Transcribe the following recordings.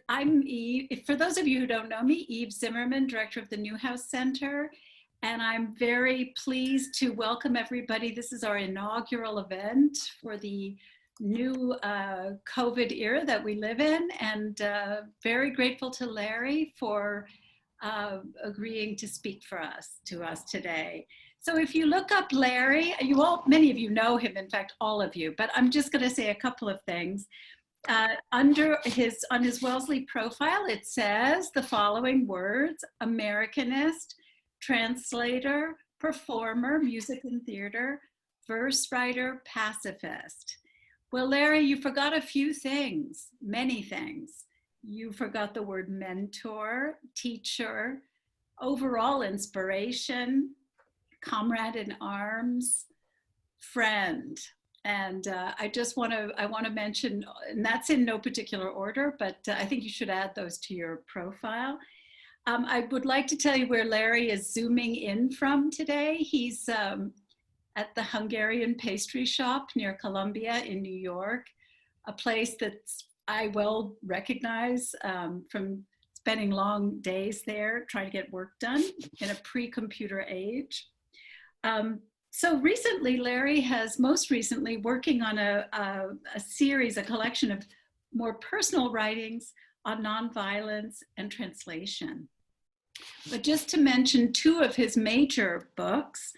I'm Eve. For those of you who don't know me, Eve Zimmerman, director of the Newhouse Center, and I'm very pleased to welcome everybody. This is our inaugural event for the new COVID era that we live in, and very grateful to Larry for agreeing to speak to us today. So if you look up Larry, many of you know him, in fact, all of you, but I'm just going to say a couple of things. On his Wellesley profile, it says the following words: Americanist, translator, performer, music and theater, verse writer, pacifist. Well, Larry, you forgot a few things, many things. You forgot the word mentor, teacher, overall inspiration, comrade in arms, friend. And I want to mention, and that's in no particular order, but I think you should add those to your profile. I would like to tell you where Larry is zooming in from today. He's at the Hungarian pastry shop near Columbia in New York, a place that I well recognize from spending long days there trying to get work done in a pre-computer age. So recently, Larry has most recently working on a series, a collection of more personal writings on nonviolence and translation. But just to mention two of his major books,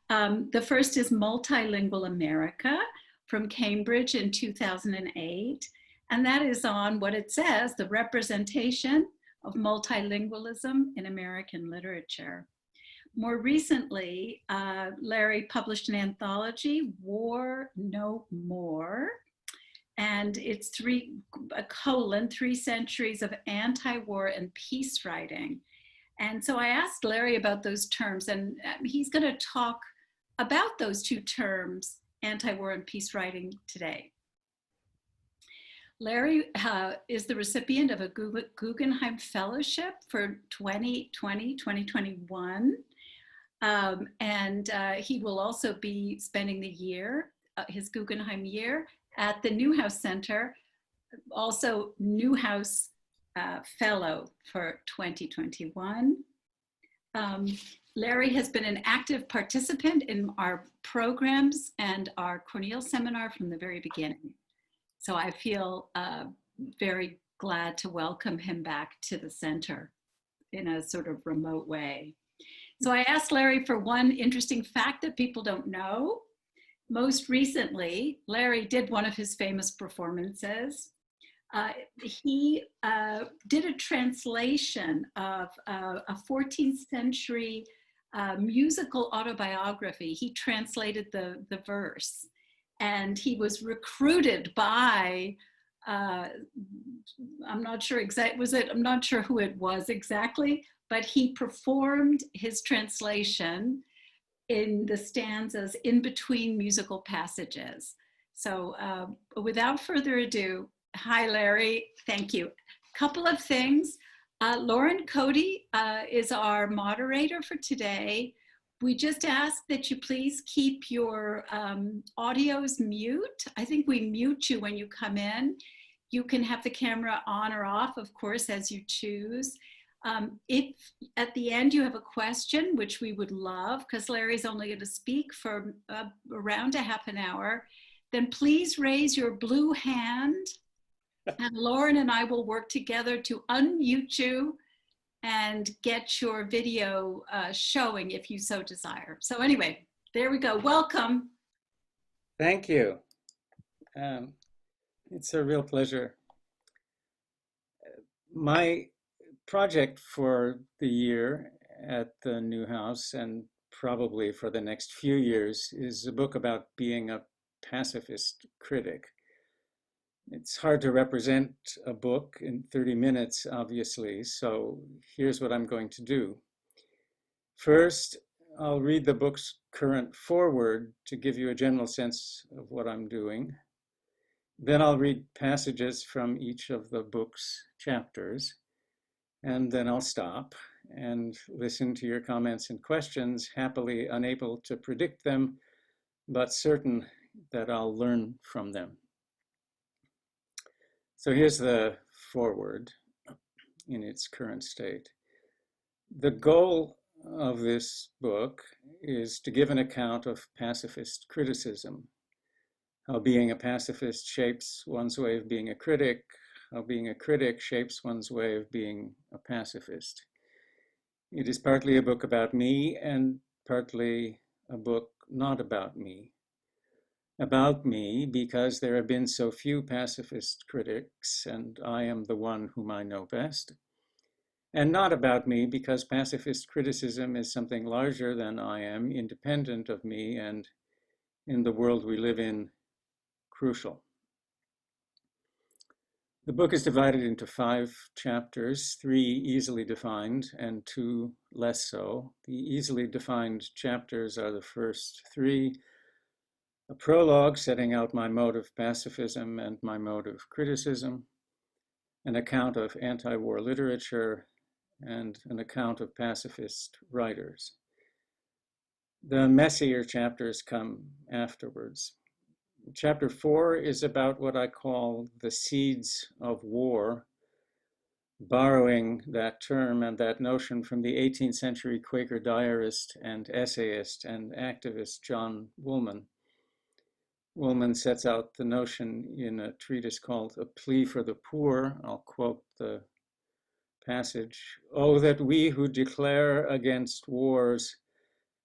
the first is Multilingual America from Cambridge in 2008. And that is on what it says, the representation of multilingualism in American literature. More recently, Larry published an anthology, War No More, and it's 3 centuries of anti-war and peace writing. And so I asked Larry about those terms, and he's going to talk about those two terms, anti-war and peace writing, today. Larry is the recipient of a Guggenheim Fellowship for 2020-2021. And he will also be spending the year, his Guggenheim year, at the Newhouse Center, also Newhouse Fellow for 2021. Larry has been an active participant in our programs and our Cornell seminar from the very beginning. So I feel very glad to welcome him back to the center in a sort of remote way. So I asked Larry for one interesting fact that people don't know. Most recently, Larry did one of his famous performances. He did a translation of a 14th century musical autobiography. He translated the verse, and he was recruited by, I'm not sure I'm not sure who it was exactly, but he performed his translation in the stanzas in between musical passages. So without further ado, hi, Larry, thank you. Couple of things. Lauren Cody is our moderator for today. We just ask that you please keep your audios mute. I think we mute you when you come in. You can have the camera on or off, of course, as you choose. If at the end you have a question, which we would love, because Larry's only going to speak for around a half an hour, then please raise your blue hand, and Lauren and I will work together to unmute you and get your video showing if you so desire. So anyway, there we go. Welcome. Thank you. It's a real pleasure. My project for the year at the Newhouse, and probably for the next few years, is a book about being a pacifist critic. It's hard to represent a book in 30 minutes, obviously, so here's what I'm going to do. First, I'll read the book's current foreword to give you a general sense of what I'm doing. Then I'll read passages from each of the book's chapters, and then I'll stop and listen to your comments and questions, happily unable to predict them, but certain that I'll learn from them. So here's the foreword in its current state. The goal of this book is to give an account of pacifist criticism, how being a pacifist shapes one's way of being a critic, how being a critic shapes one's way of being a pacifist. It is partly a book about me and partly a book not about me. About me because there have been so few pacifist critics and I am the one whom I know best. And not about me because pacifist criticism is something larger than I am, independent of me, and in the world we live in, crucial. The book is divided into 5 chapters, 3 easily defined and 2 less so. The easily defined chapters are the first 3. A prologue setting out my mode of pacifism and my mode of criticism, an account of anti-war literature, and an account of pacifist writers. The messier chapters come afterwards. Chapter 4 is about what I call the seeds of war, borrowing that term and that notion from the 18th century Quaker diarist and essayist and activist John Woolman. Woolman sets out the notion in a treatise called A Plea for the Poor. I'll quote the passage. Oh, that we who declare against wars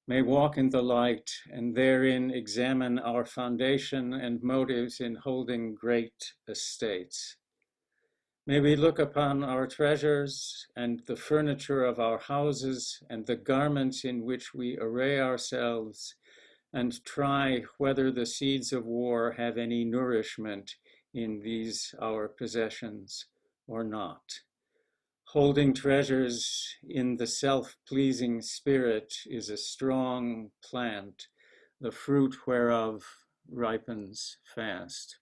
may walk in the light and therein examine our foundation and motives in holding great estates. May we look upon our treasures and the furniture of our houses and the garments in which we array ourselves and try whether the seeds of war have any nourishment in these our possessions or not. Holding treasures in the self-pleasing spirit is a strong plant, the fruit whereof ripens fast.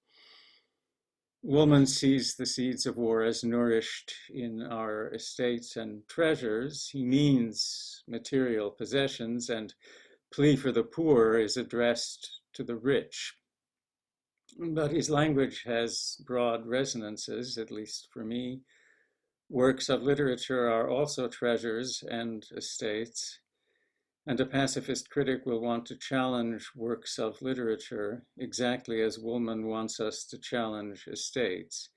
Woolman sees the seeds of war as nourished in our estates and treasures. He means material possessions, and plea for the poor is addressed to the rich. But his language has broad resonances, at least for me. Works of literature are also treasures and estates, and a pacifist critic will want to challenge works of literature exactly as Woolman wants us to challenge estates,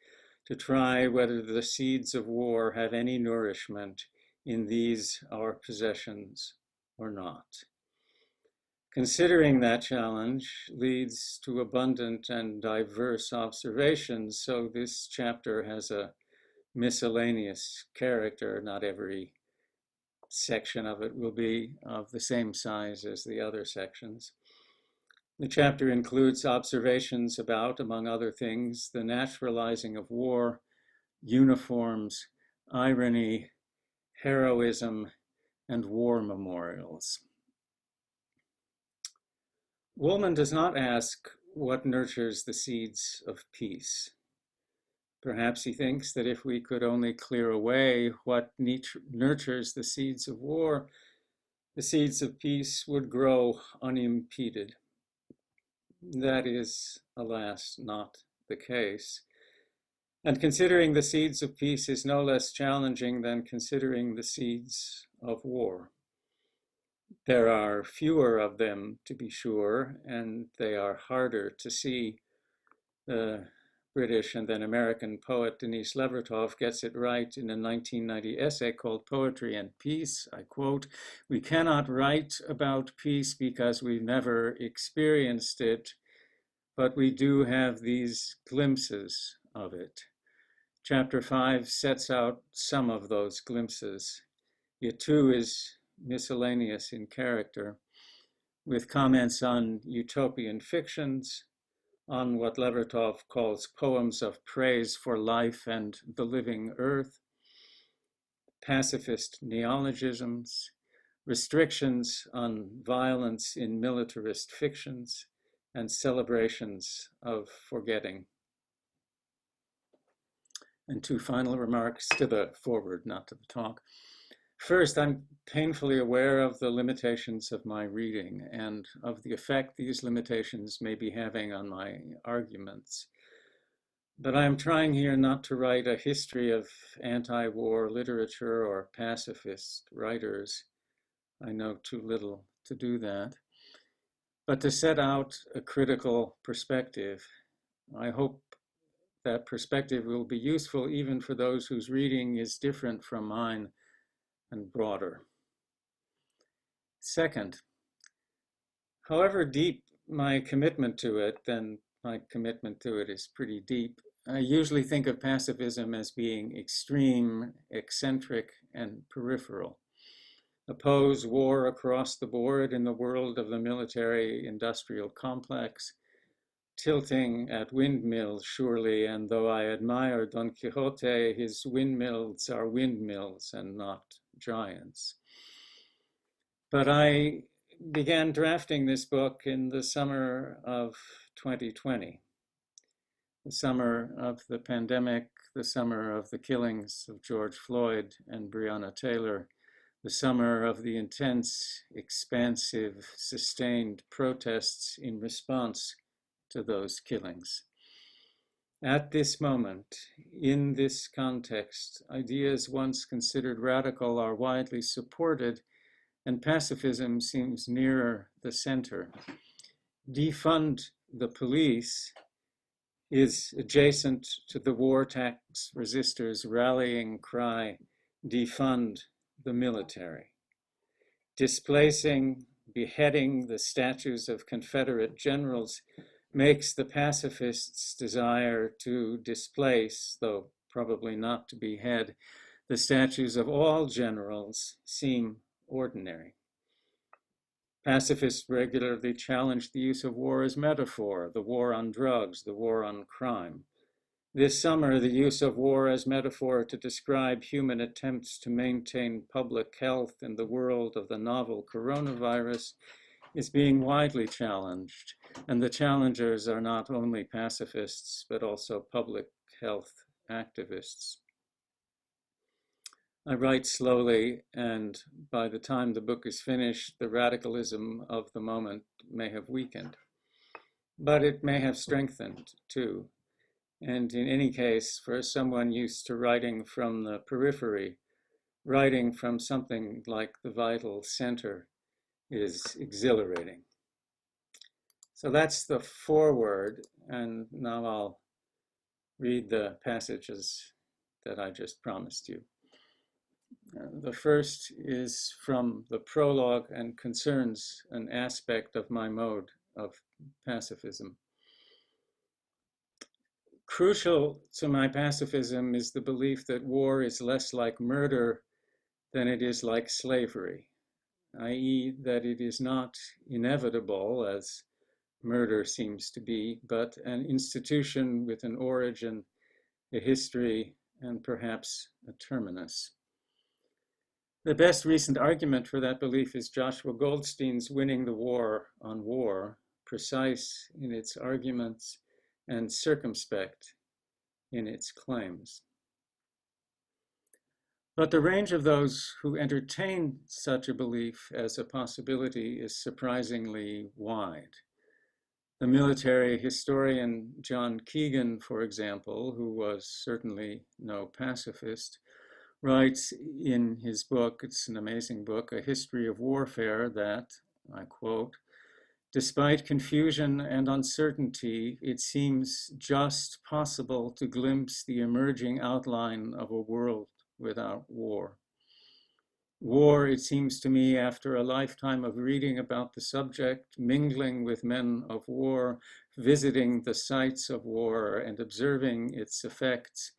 to try whether the seeds of war have any nourishment in these our possessions or not. Considering that challenge leads to abundant and diverse observations, so this chapter has a miscellaneous character. Not every section of it will be of the same size as the other sections. The chapter includes observations about, among other things, the naturalizing of war, uniforms, irony, heroism, and war memorials. Woolman does not ask what nurtures the seeds of peace. Perhaps he thinks that if we could only clear away what nurtures the seeds of war, the seeds of peace would grow unimpeded. That is, alas, not the case. And considering the seeds of peace is no less challenging than considering the seeds of war. There are fewer of them, to be sure, and they are harder to see. The British and then American poet Denise Levertov gets it right in a 1990 essay called Poetry and Peace. I quote, "We cannot write about peace because we've never experienced it, but we do have these glimpses of it." Chapter 5 sets out some of those glimpses. It too is miscellaneous in character, with comments on utopian fictions, on what Levertov calls poems of praise for life and the living earth, pacifist neologisms, restrictions on violence in militarist fictions, and celebrations of forgetting. And 2 final remarks to the foreword, not to the talk. First, I'm painfully aware of the limitations of my reading and of the effect these limitations may be having on my arguments. But I'm trying here not to write a history of anti-war literature or pacifist writers. I know too little to do that. But to set out a critical perspective. I hope that perspective will be useful even for those whose reading is different from mine and broader. Second, however deep my commitment to it, and my commitment to it is pretty deep, I usually think of pacifism as being extreme, eccentric, and peripheral. Oppose war across the board in the world of the military-industrial complex, tilting at windmills, surely, and though I admire Don Quixote, his windmills are windmills and not giants. But I began drafting this book in the summer of 2020, the summer of the pandemic, the summer of the killings of George Floyd and Breonna Taylor, the summer of the intense, expansive, sustained protests in response to those killings. At this moment, in this context, ideas once considered radical are widely supported, and pacifism seems nearer the center. Defund the police is adjacent to the war tax resistors' rallying cry, defund the military. Displacing, beheading the statues of Confederate generals makes the pacifists' desire to displace, though probably not to behead, the statues of all generals seem ordinary. Pacifists regularly challenge the use of war as metaphor, the war on drugs, the war on crime. This summer, the use of war as metaphor to describe human attempts to maintain public health in the world of the novel coronavirus is being widely challenged, and the challengers are not only pacifists, but also public health activists. I write slowly, and by the time the book is finished, the radicalism of the moment may have weakened, but it may have strengthened too. And in any case, for someone used to writing from the periphery, writing from something like the vital center is exhilarating. So that's the foreword, and now I'll read the passages that I just promised you. The first is from the prologue and concerns an aspect of my mode of pacifism. Crucial to my pacifism is the belief that war is less like murder than it is like slavery, i.e., that it is not inevitable, as murder seems to be, but an institution with an origin, a history, and perhaps a terminus. The best recent argument for that belief is Joshua Goldstein's Winning the War on War, precise in its arguments and circumspect in its claims. But the range of those who entertain such a belief as a possibility is surprisingly wide. The military historian John Keegan, for example, who was certainly no pacifist, writes in his book, it's an amazing book, A History of Warfare, that, I quote, despite confusion and uncertainty, it seems just possible to glimpse the emerging outline of a world without war. War, it seems to me, after a lifetime of reading about the subject, mingling with men of war, visiting the sites of war, and observing its effects,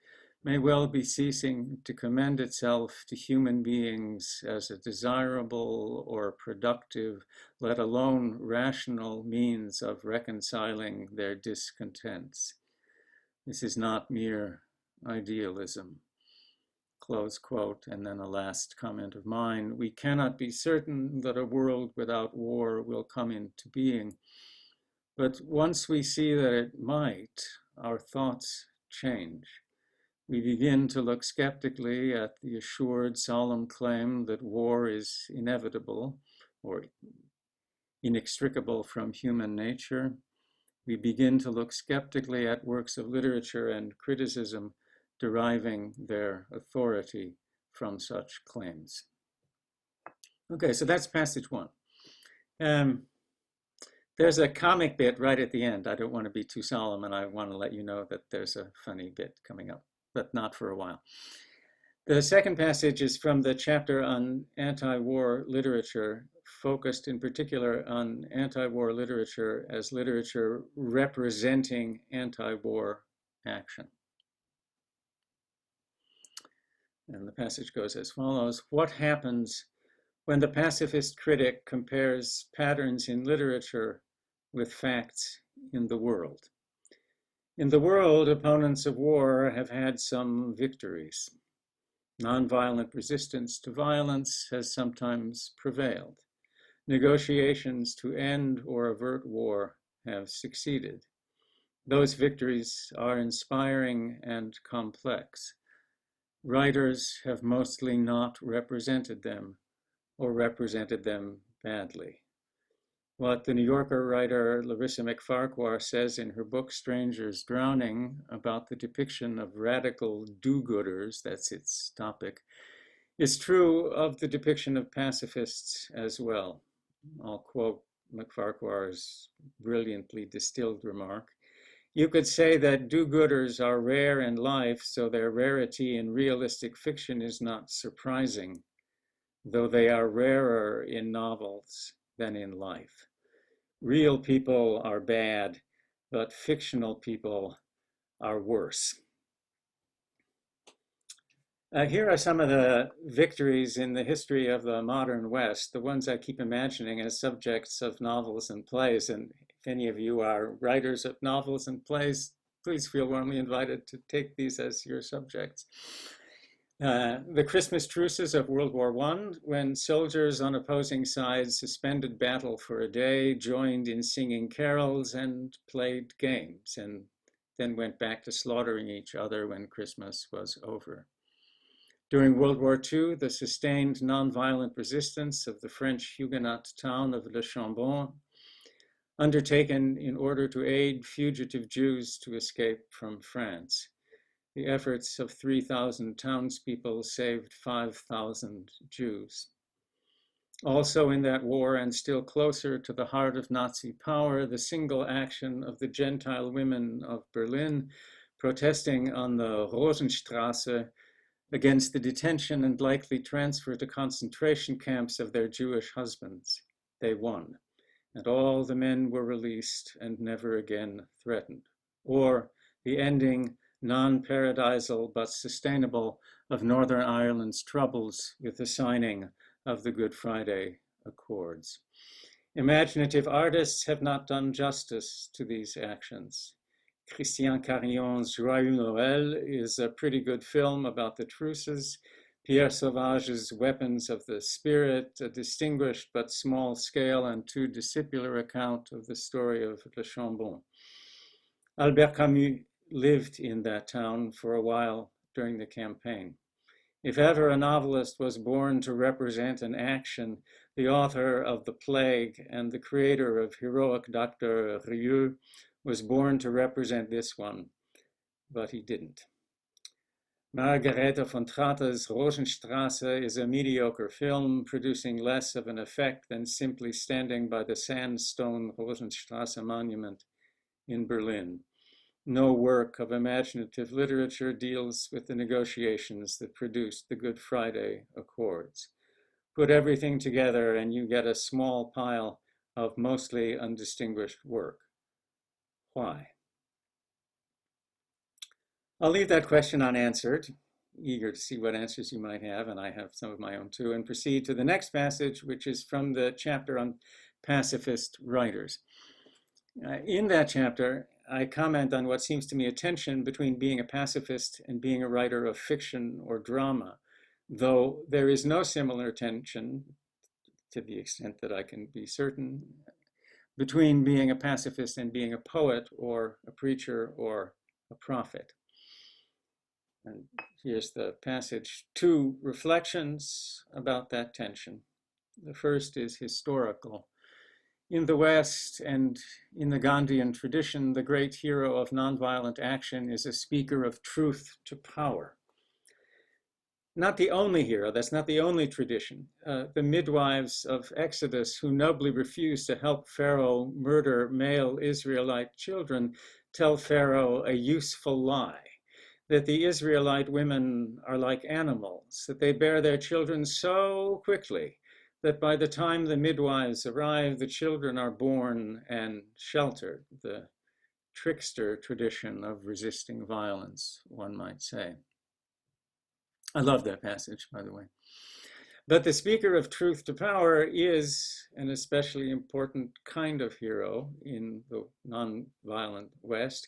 may well be ceasing to commend itself to human beings as a desirable or productive, let alone rational means of reconciling their discontents. This is not mere idealism. Close quote, and then a last comment of mine. We cannot be certain that a world without war will come into being, but once we see that it might, our thoughts change. We begin to look skeptically at the assured, solemn claim that war is inevitable or inextricable from human nature, we begin to look skeptically at works of literature and criticism deriving their authority from such claims. Okay, so that's passage one. There's a comic bit right at the end. I don't want to be too solemn, and I want to let you know that there's a funny bit coming up, but not for a while. The second passage is from the chapter on anti-war literature, focused in particular on anti-war literature as literature representing anti-war action. And the passage goes as follows: what happens when the pacifist critic compares patterns in literature with facts in the world? In the world, opponents of war have had some victories. Nonviolent resistance to violence has sometimes prevailed. Negotiations to end or avert war have succeeded. Those victories are inspiring and complex. Writers have mostly not represented them, or represented them badly. What the New Yorker writer Larissa McFarquhar says in her book Strangers Drowning about the depiction of radical do-gooders, that's its topic, is true of the depiction of pacifists as well. I'll quote McFarquhar's brilliantly distilled remark. You could say that do-gooders are rare in life, so their rarity in realistic fiction is not surprising, though they are rarer in novels than in life. Real people are bad, but fictional people are worse. Here are some of the victories in the history of the modern West, the ones I keep imagining as subjects of novels and plays. And if any of you are writers of novels and plays, please feel warmly invited to take these as your subjects. The Christmas Truces of World War I, when soldiers on opposing sides suspended battle for a day, joined in singing carols and played games, and then went back to slaughtering each other when Christmas was over. During World War II, the sustained nonviolent resistance of the French Huguenot town of Le Chambon, undertaken in order to aid fugitive Jews to escape from France. The efforts of 3,000 townspeople saved 5,000 Jews. Also in that war, and still closer to the heart of Nazi power, the single action of the Gentile women of Berlin protesting on the Rosenstrasse against the detention and likely transfer to concentration camps of their Jewish husbands. They won, and all the men were released and never again threatened. Or the ending, non-paradisal but sustainable, of Northern Ireland's troubles with the signing of the Good Friday Accords. Imaginative artists have not done justice to these actions. Christian Carillon's Joyeux Noël is a pretty good film about the Truces. Pierre Sauvage's Weapons of the Spirit, a distinguished but small scale and too discipular account of the story of Le Chambon. Albert Camus lived in that town for a while during the campaign. If ever a novelist was born to represent an action, the author of The Plague and the creator of heroic Dr. Rieux was born to represent this one, but he didn't. Margarete von Tratte's Rosenstrasse is a mediocre film, producing less of an effect than simply standing by the sandstone Rosenstrasse monument in Berlin. No work of imaginative literature deals with the negotiations that produced the Good Friday Accords. Put everything together and you get a small pile of mostly undistinguished work. Why? I'll leave that question unanswered, eager to see what answers you might have, and I have some of my own too, and proceed to the next passage, which is from the chapter on pacifist writers. In that chapter, I comment on what seems to me a tension between being a pacifist and being a writer of fiction or drama, though there is no similar tension, to the extent that I can be certain, between being a pacifist and being a poet or a preacher or a prophet. And here's the passage. Two reflections about that tension. The first is historical. In the West and in the Gandhian tradition, the great hero of nonviolent action is a speaker of truth to power. Not the only hero, that's not the only tradition. The midwives of Exodus, who nobly refused to help Pharaoh murder male Israelite children, tell Pharaoh a useful lie, that the Israelite women are like animals, that they bear their children so quickly that by the time the midwives arrive, the children are born and sheltered. The trickster tradition of resisting violence, one might say. I love that passage, by the way. But the speaker of truth to power is an especially important kind of hero in the nonviolent West.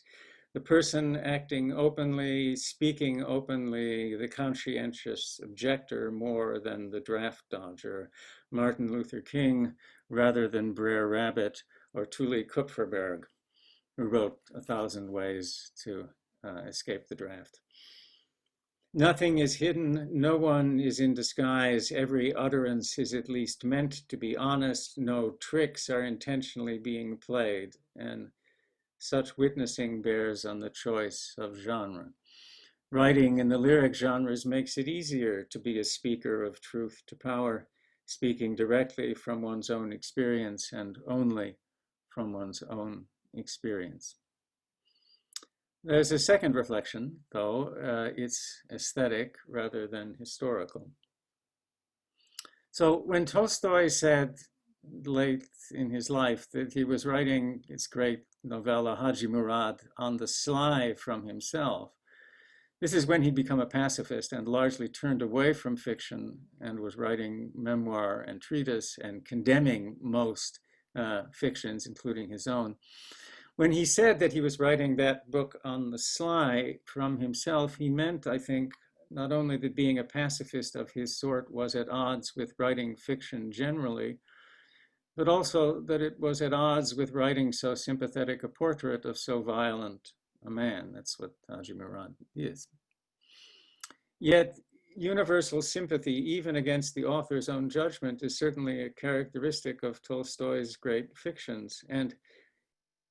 The person acting openly, speaking openly, the conscientious objector more than the draft dodger, Martin Luther King rather than Brer Rabbit or Tuli Kupferberg, who wrote 1,000 Ways to Escape the Draft. Nothing is hidden, no one is in disguise, every utterance is at least meant to be honest, no tricks are intentionally being played, and such witnessing bears on the choice of genre. Writing in the lyric genres makes it easier to be a speaker of truth to power, speaking directly from one's own experience and only from one's own experience. There's a second reflection, though. It's aesthetic rather than historical. So when Tolstoy said late in his life that he was writing his great novella Haji Murad on the sly from himself, this is when he'd become a pacifist and largely turned away from fiction and was writing memoir and treatise and condemning most fictions, including his own. When he said that he was writing that book on the sly from himself, he meant, I think, not only that being a pacifist of his sort was at odds with writing fiction generally, but also that it was at odds with writing so sympathetic a portrait of so violent a man. That's what Haji Murad is. Yet, universal sympathy, even against the author's own judgment, is certainly a characteristic of Tolstoy's great fictions, and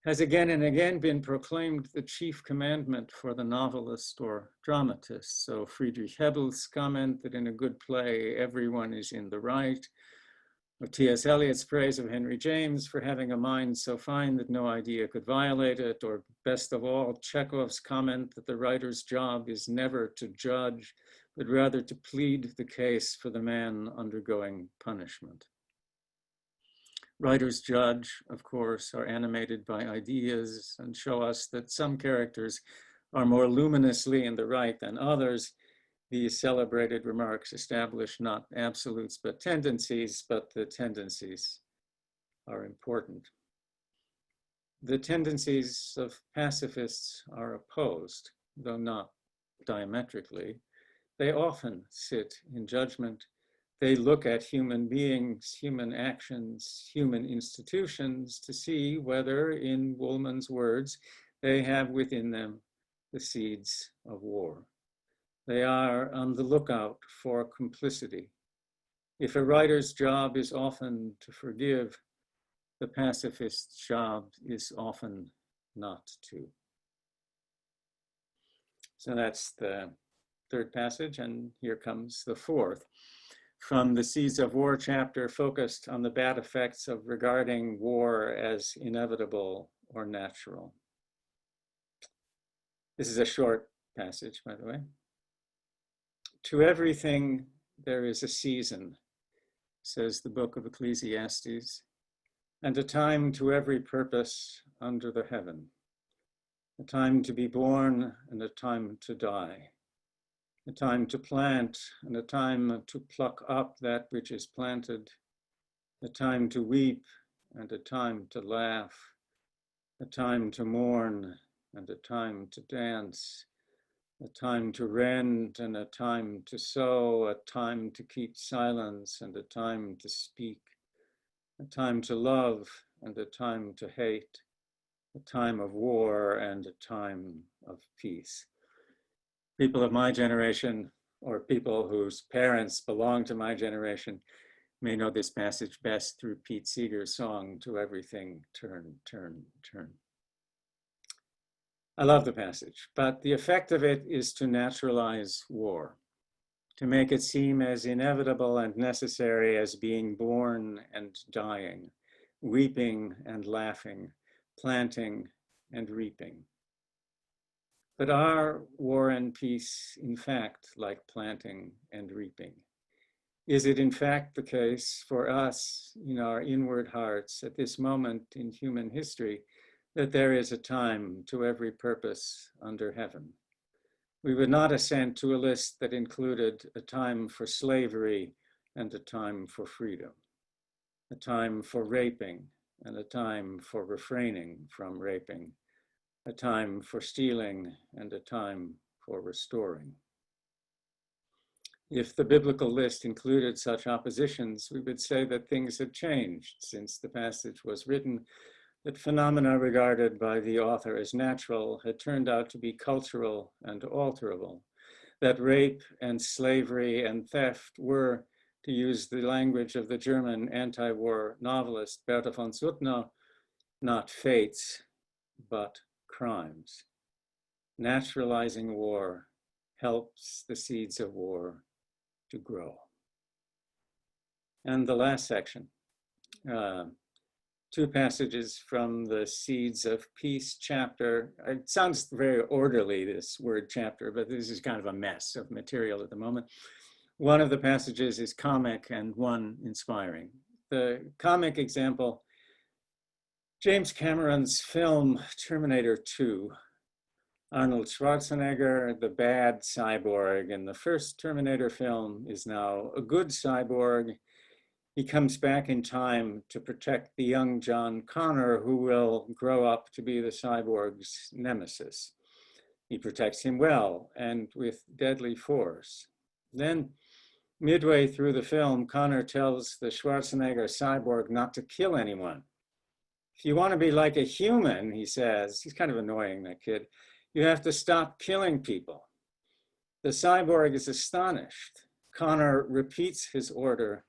has again and again been proclaimed the chief commandment for the novelist or dramatist. So Friedrich Hebbel's comment that in a good play, everyone is in the right, or T.S. Eliot's praise of Henry James for having a mind so fine that no idea could violate it, or best of all, Chekhov's comment that the writer's job is never to judge, but rather to plead the case for the man undergoing punishment. Writers judge, of course, are animated by ideas and show us that some characters are more luminously in the right than others. These celebrated remarks establish not absolutes but tendencies, but the tendencies are important. The tendencies of pacifists are opposed, though not diametrically. They often sit in judgment. They look at human beings, human actions, human institutions to see whether, in Woolman's words, they have within them the seeds of war. They are on the lookout for complicity. If a writer's job is often to forgive, the pacifist's job is often not to. So that's the third passage, and here comes the fourth. From the Seeds of War chapter, focused on the bad effects of regarding war as inevitable or natural. This is a short passage, by the way. To everything there is a season, says the book of Ecclesiastes, and a time to every purpose under the heaven, a time to be born and a time to die, a time to plant and a time to pluck up that which is planted, a time to weep and a time to laugh, a time to mourn and a time to dance, a time to rend and a time to sow, a time to keep silence and a time to speak, a time to love and a time to hate, a time of war and a time of peace. People of my generation, or people whose parents belong to my generation, may know this passage best through Pete Seeger's song, "To Everything Turn, Turn, Turn." I love the passage, but the effect of it is to naturalize war, to make it seem as inevitable and necessary as being born and dying, weeping and laughing, planting and reaping. But are war and peace, in fact, like planting and reaping? Is it in fact the case for us in our inward hearts at this moment in human history that there is a time to every purpose under heaven? We would not assent to a list that included a time for slavery and a time for freedom, a time for raping and a time for refraining from raping, a time for stealing and a time for restoring. If the biblical list included such oppositions, we would say that things had changed since the passage was written, that phenomena regarded by the author as natural had turned out to be cultural and alterable, that rape and slavery and theft were, to use the language of the German anti-war novelist Bertha von Suttner, not fates, but crimes. Naturalizing war helps the seeds of war to grow. And the last section, two passages from the Seeds of Peace chapter. It sounds very orderly, this word chapter, but this is kind of a mess of material at the moment. One of the passages is comic and one inspiring. The comic example, James Cameron's film Terminator 2. Arnold Schwarzenegger, the bad cyborg in the first Terminator film, is now a good cyborg. He comes back in time to protect the young John Connor, who will grow up to be the cyborg's nemesis. He protects him well and with deadly force. Then, midway through the film, Connor tells the Schwarzenegger cyborg not to kill anyone. If you want to be like a human, he says, he's kind of annoying, that kid, you have to stop killing people. The cyborg is astonished. Connor repeats his order,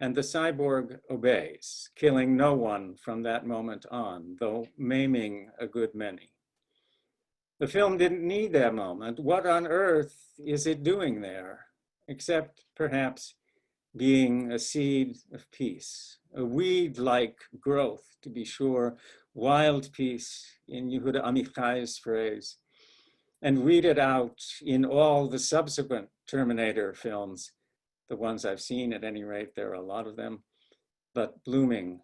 and the cyborg obeys, killing no one from that moment on, though maiming a good many. The film didn't need that moment. What on earth is it doing there, except perhaps being a seed of peace, a weed-like growth, to be sure, wild peace, in Yehuda Amichai's phrase, and weed it out in all the subsequent Terminator films, the ones I've seen at any rate, there are a lot of them, but blooming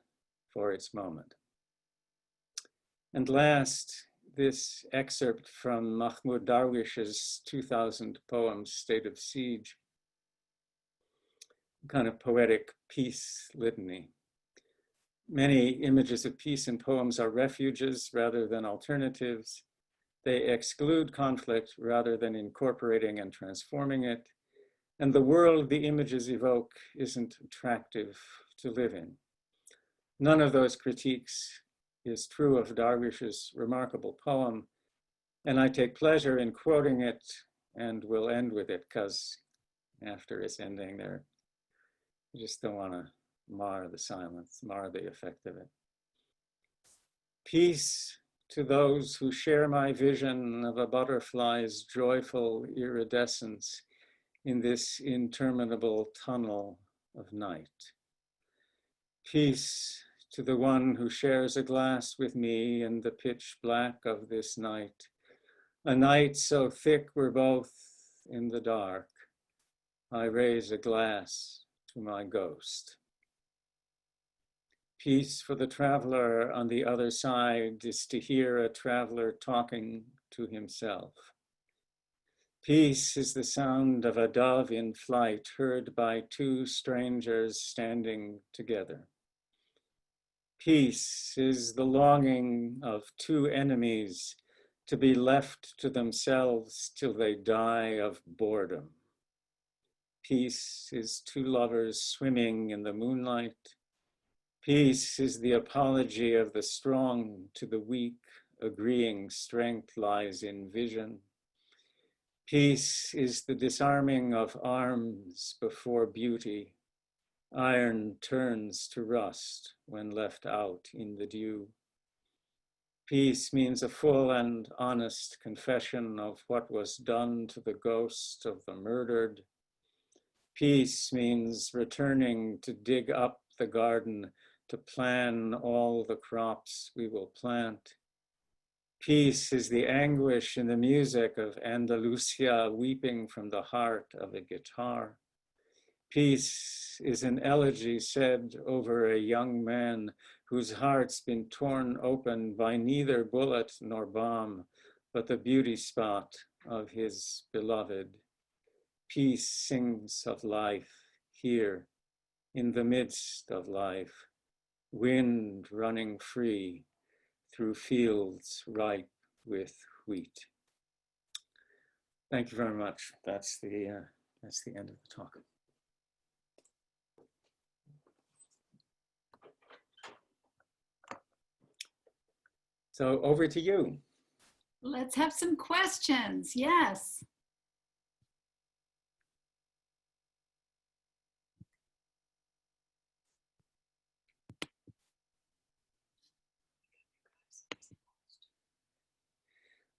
for its moment. And last, this excerpt from Mahmoud Darwish's 2000 poem, State of Siege, kind of poetic peace litany. Many images of peace in poems are refuges rather than alternatives. They exclude conflict rather than incorporating and transforming it. And the world the images evoke isn't attractive to live in. None of those critiques is true of Darwish's remarkable poem, and I take pleasure in quoting it and will end with it because after its ending there, I just don't want to mar the silence, mar the effect of it. Peace to those who share my vision of a butterfly's joyful iridescence in this interminable tunnel of night. Peace to the one who shares a glass with me in the pitch black of this night, a night so thick we're both in the dark. I raise a glass to my ghost. Peace for the traveler on the other side is to hear a traveler talking to himself. Peace is the sound of a dove in flight heard by two strangers standing together. Peace is the longing of two enemies to be left to themselves till they die of boredom. Peace is two lovers swimming in the moonlight. Peace is the apology of the strong to the weak, agreeing strength lies in vision. Peace is the disarming of arms before beauty. Iron turns to rust when left out in the dew. Peace means a full and honest confession of what was done to the ghost of the murdered. Peace means returning to dig up the garden, to plan all the crops we will plant. Peace is the anguish in the music of Andalusia weeping from the heart of a guitar. Peace is an elegy said over a young man whose heart's been torn open by neither bullet nor bomb, but the beauty spot of his beloved. Peace sings of life here, in the midst of life, wind running free through fields ripe with wheat. Thank you very much. That's the end of the talk. So over to you. Let's have some questions. Yes.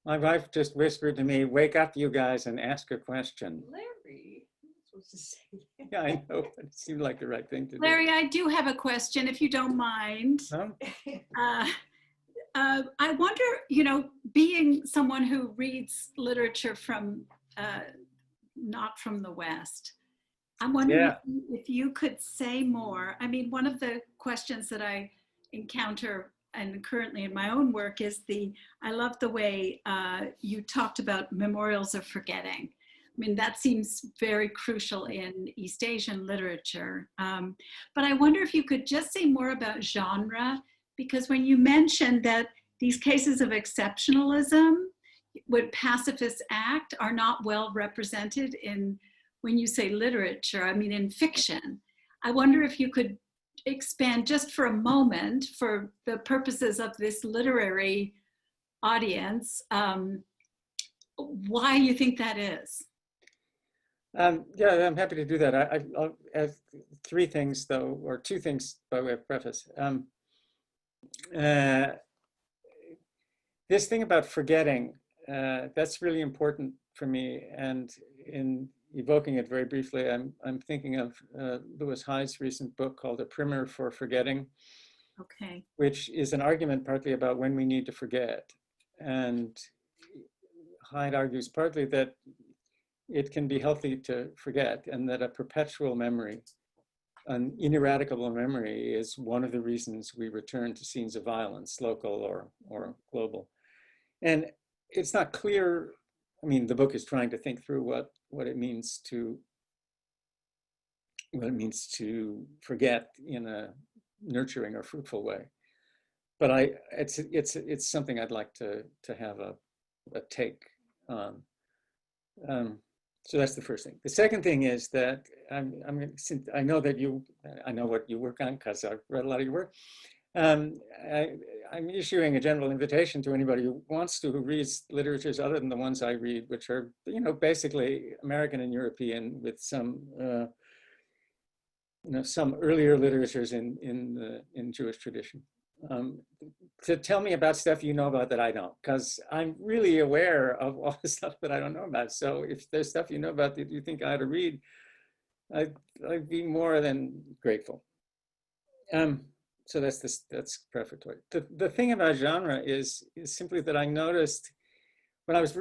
My wife just whispered to me, wake up, you guys, and ask a question. Larry, I'm supposed to say. Yeah, I know, but it seemed like the right thing to do. Larry, I do have a question, if you don't mind. No? I wonder, being someone who reads literature from, not from the West, I'm wondering if you could say more. I mean, one of the questions that I encounter and currently in my own work is I love the way you talked about memorials of forgetting. I mean, that seems very crucial in East Asian literature. But I wonder if you could just say more about genre, because when you mentioned that these cases of exceptionalism, when pacifists act, are not well represented in, when you say literature, I mean in fiction. I wonder if you could expand just for a moment, for the purposes of this literary audience, why you think that is. Yeah, I'm happy to do that. I'll add three things, though, or two things by way of preface. This thing about forgetting, that's really important for me. And in evoking it very briefly, I'm thinking of Lewis Hyde's recent book called A Primer for Forgetting, okay, which is an argument partly about when we need to forget. And Hyde argues partly that it can be healthy to forget, and that a perpetual memory, an ineradicable memory, is one of the reasons we return to scenes of violence, local or global. And it's not clear, I mean, the book is trying to think through what it means to forget in a nurturing or fruitful way. But it's something I'd like to have a take on. So that's the first thing. The second thing is that I know what you work on because I've read a lot of your work. I'm issuing a general invitation to anybody who wants to, who reads literatures other than the ones I read, which are, basically American and European, with some, some earlier literatures in Jewish tradition. To tell me about stuff you know about that I don't, because I'm really aware of all the stuff that I don't know about. So if there's stuff you know about that you think I ought to read, I'd be more than grateful. So that's prefatory. The thing about genre is simply that I noticed when I was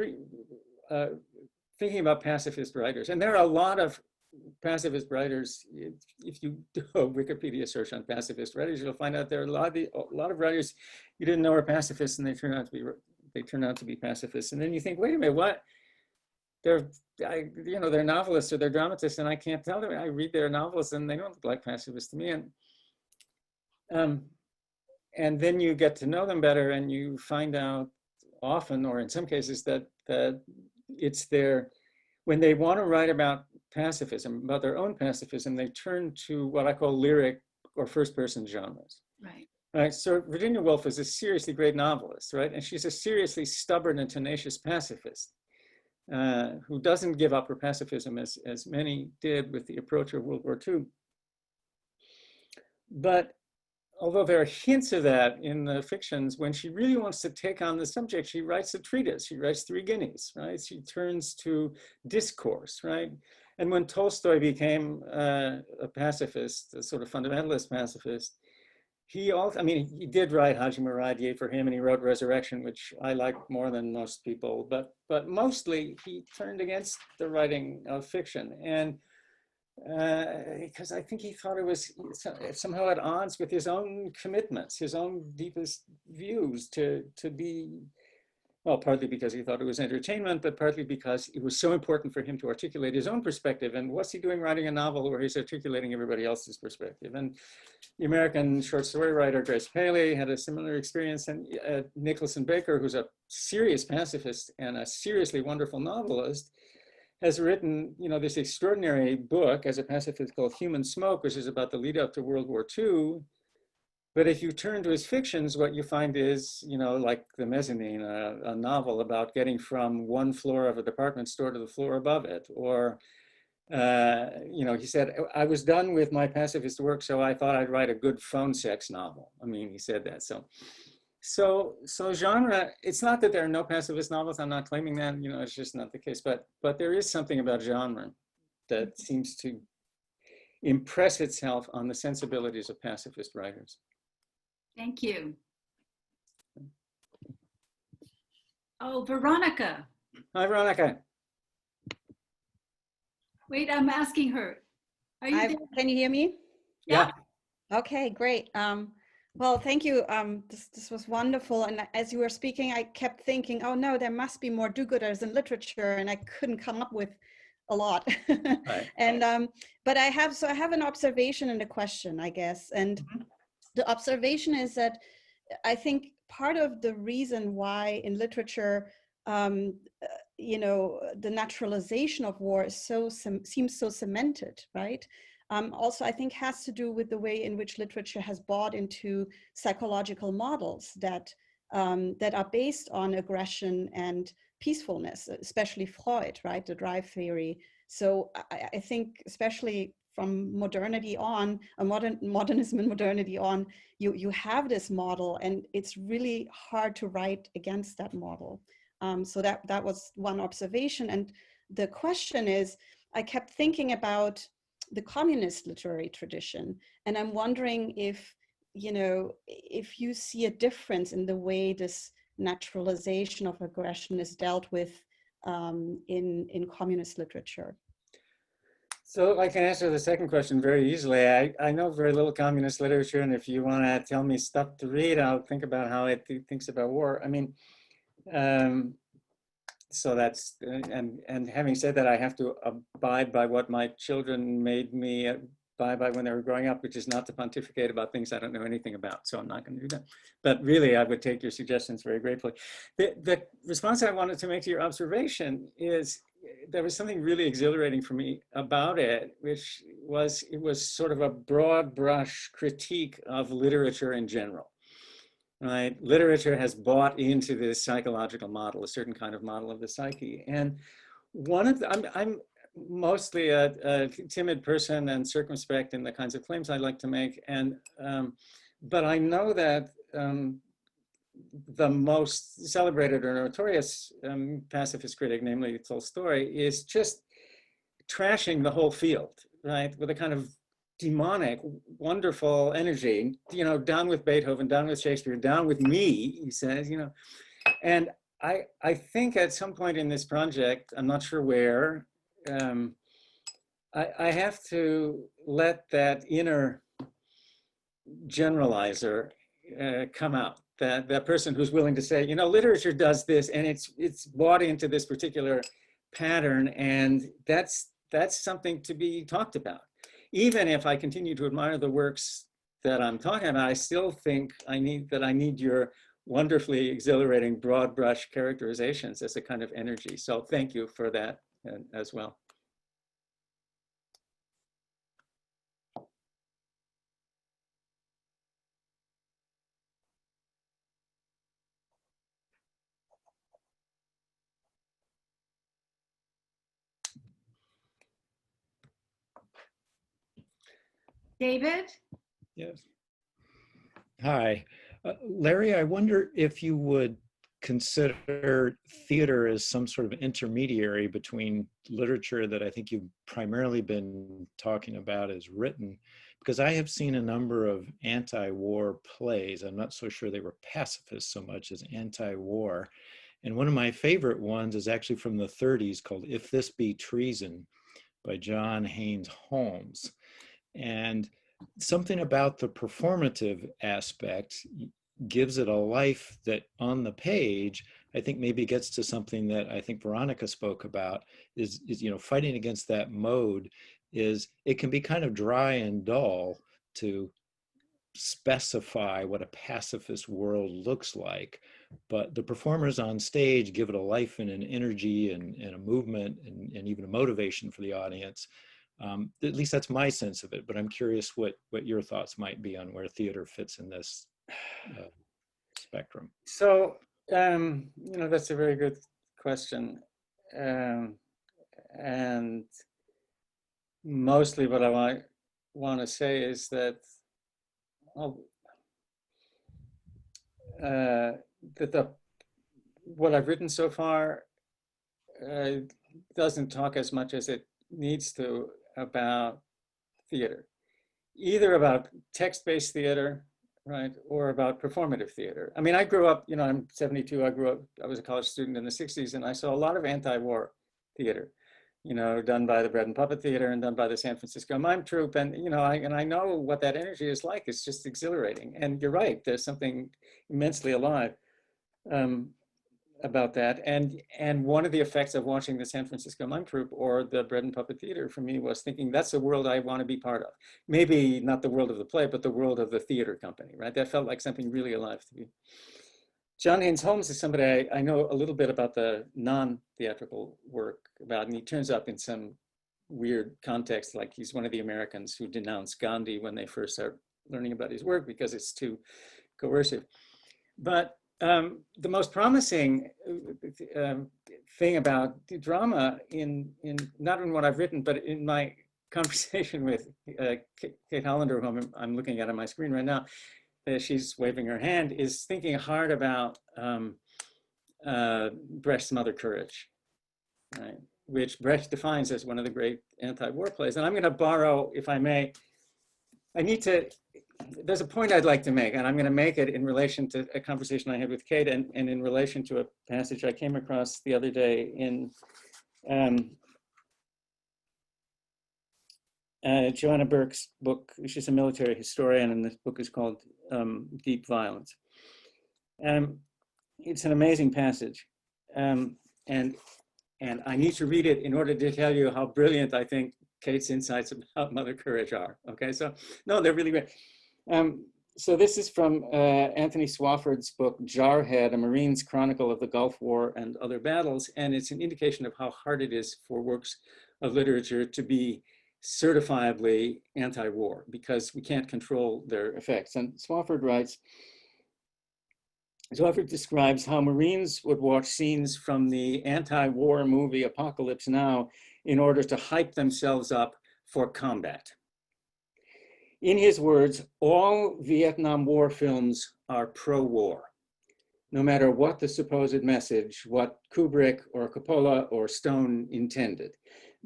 thinking about pacifist writers, and there are a lot of pacifist writers. If you do a Wikipedia search on pacifist writers, you'll find out there are a lot of writers you didn't know were pacifists, and they turn out to be pacifists. And then you think, wait a minute, what? They're novelists or they're dramatists, and I can't tell them. I read their novels, and they don't look like pacifists to me. And then you get to know them better, and you find out often, or in some cases, that it's when they want to write about pacifism, about their own pacifism, they turn to what I call lyric or first-person genres. right. Right. So Virginia Woolf is a seriously great novelist, right? And she's a seriously stubborn and tenacious pacifist who doesn't give up her pacifism as many did with the approach of World War II. But although there are hints of that in the fictions, when she really wants to take on the subject, she writes a treatise. She writes Three Guineas, right? She turns to discourse, right? And when Tolstoy became a pacifist, a sort of fundamentalist pacifist, he also, I mean, he did write Haji Murad for him, and he wrote Resurrection, which I like more than most people, but mostly he turned against the writing of fiction. And because I think he thought it was somehow at odds with his own commitments, his own deepest views to be, well, partly because he thought it was entertainment, but partly because it was so important for him to articulate his own perspective. And what's he doing writing a novel where he's articulating everybody else's perspective? And the American short story writer Grace Paley had a similar experience. And Nicholson Baker, who's a serious pacifist and a seriously wonderful novelist, has written, this extraordinary book as a pacifist called Human Smoke, which is about the lead up to World War II. But if you turn to his fictions, what you find is, like The Mezzanine, a novel about getting from one floor of a department store to the floor above it. Or, he said, I was done with my pacifist work, so I thought I'd write a good phone sex novel. I mean, he said that. So genre, it's not that there are no pacifist novels. I'm not claiming that, it's just not the case. But there is something about genre that seems to impress itself on the sensibilities of pacifist writers. Thank you. Oh, Veronica. Hi, Veronica. Wait, I'm asking her. Are you there? Can you hear me? Yeah. Okay, great. Well, thank you. This was wonderful. And as you were speaking, I kept thinking, oh no, there must be more do-gooders in literature, and I couldn't come up with a lot. Right. And but I have an observation and a question, I guess. And the observation is that I think part of the reason why in literature, the naturalization of war is seems so cemented, right? Also, I think has to do with the way in which literature has bought into psychological models that are based on aggression and peacefulness, especially Freud, right? The drive theory. So I think, especially from modernity on, modernism and modernity on, you have this model, and it's really hard to write against that model. So that was one observation. And the question is, I kept thinking about the communist literary tradition, and I'm wondering if you see a difference in the way this naturalization of aggression is dealt with in communist literature. So I can answer the second question very easily. I know very little communist literature, and if you want to tell me stuff to read, I'll think about how it thinks about war. I mean, so that's, and having said that, I have to abide by what my children made me abide by when they were growing up, which is not to pontificate about things I don't know anything about. So I'm not going to do that. But really, I would take your suggestions very gratefully. The response I wanted to make to your observation is, there was something really exhilarating for me about it, which was, it was sort of a broad brush critique of literature in general, right? Literature has bought into this psychological model, a certain kind of model of the psyche. And one of the, I'm mostly a timid person and circumspect in the kinds of claims I like to make. And, but I know that the most celebrated or notorious pacifist critic, namely Tolstoy, is just trashing the whole field, right? With a kind of demonic, wonderful energy, down with Beethoven, down with Shakespeare, down with me, he says, And I think at some point in this project, I'm not sure where, I have to let that inner generalizer come out. That person who's willing to say, literature does this, and it's bought into this particular pattern, and that's something to be talked about. Even if I continue to admire the works that I'm talking about, I still think I need your wonderfully exhilarating broad brush characterizations as a kind of energy. So thank you for that as well. David? Yes. Hi. Larry, I wonder if you would consider theater as some sort of intermediary between literature that I think you've primarily been talking about as written, because I have seen a number of anti-war plays. I'm not so sure they were pacifist so much as anti-war. And one of my favorite ones is actually from the 30s called If This Be Treason by John Haynes Holmes. And something about the performative aspect gives it a life that on the page, I think maybe gets to something that I think Veronica spoke about is fighting against that mode is it can be kind of dry and dull to specify what a pacifist world looks like, but the performers on stage give it a life and an energy and a movement and even a motivation for the audience. At least that's my sense of it, but I'm curious what your thoughts might be on where theater fits in this spectrum. So, that's a very good question. And mostly what I want to say is that what I've written so far doesn't talk as much as it needs to about theater, either about text-based theater, right, or about performative theater. I mean, I grew up, I'm 72, I was a college student in the 60s, and I saw a lot of anti-war theater, done by the Bread and Puppet Theater and done by the San Francisco Mime Troupe. And, I know what that energy is like. It's just exhilarating. And you're right, there's something immensely alive about that. And one of the effects of watching the San Francisco Mime Troupe or the Bread and Puppet Theater for me was thinking that's the world I want to be part of. Maybe not the world of the play, but the world of the theater company, right? That felt like something really alive to me. John Haynes Holmes is somebody I know a little bit about the non-theatrical work about, and he turns up in some weird context, like he's one of the Americans who denounced Gandhi when they first start learning about his work because it's too coercive. But the most promising thing about the drama in not in what I've written, but in my conversation with Kate Hollander, whom I'm looking at on my screen right now, she's waving her hand, is thinking hard about Brecht's Mother Courage, right? Which Brecht defines as one of the great anti-war plays. And I'm going to borrow, if I may, there's a point I'd like to make, and I'm going to make it in relation to a conversation I had with Kate and in relation to a passage I came across the other day in Joanna Burke's book. She's a military historian, and this book is called Deep Violence. It's an amazing passage. And I need to read it in order to tell you how brilliant I think Kate's insights about Mother Courage are. Okay, so no, they're really great. So this is from Anthony Swafford's book, Jarhead, A Marine's Chronicle of the Gulf War and Other Battles. And it's an indication of how hard it is for works of literature to be certifiably anti-war because we can't control their effects. And Swafford describes how Marines would watch scenes from the anti-war movie Apocalypse Now in order to hype themselves up for combat. In his words, all Vietnam War films are pro-war, no matter what the supposed message, what Kubrick or Coppola or Stone intended.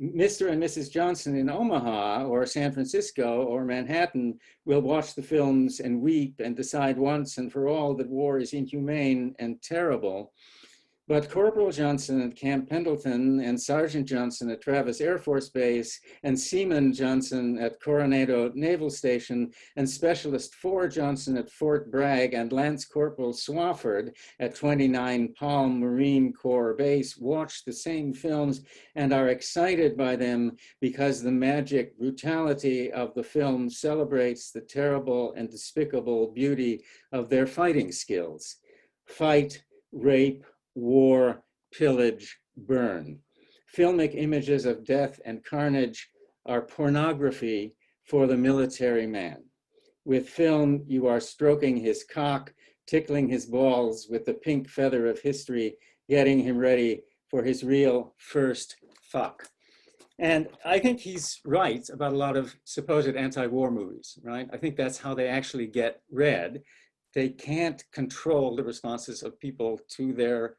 Mr. and Mrs. Johnson in Omaha or San Francisco or Manhattan will watch the films and weep and decide once and for all that war is inhumane and terrible. But Corporal Johnson at Camp Pendleton and Sergeant Johnson at Travis Air Force Base and Seaman Johnson at Coronado Naval Station and Specialist 4 Johnson at Fort Bragg and Lance Corporal Swafford at 29 Palm Marine Corps Base watch the same films and are excited by them because the magic brutality of the film celebrates the terrible and despicable beauty of their fighting skills. Fight, rape, war, pillage, burn. Filmic images of death and carnage are pornography for the military man. With film, you are stroking his cock, tickling his balls with the pink feather of history, getting him ready for his real first fuck. And I think he's right about a lot of supposed anti-war movies, right? I think that's how they actually get read. They can't control the responses of people to their,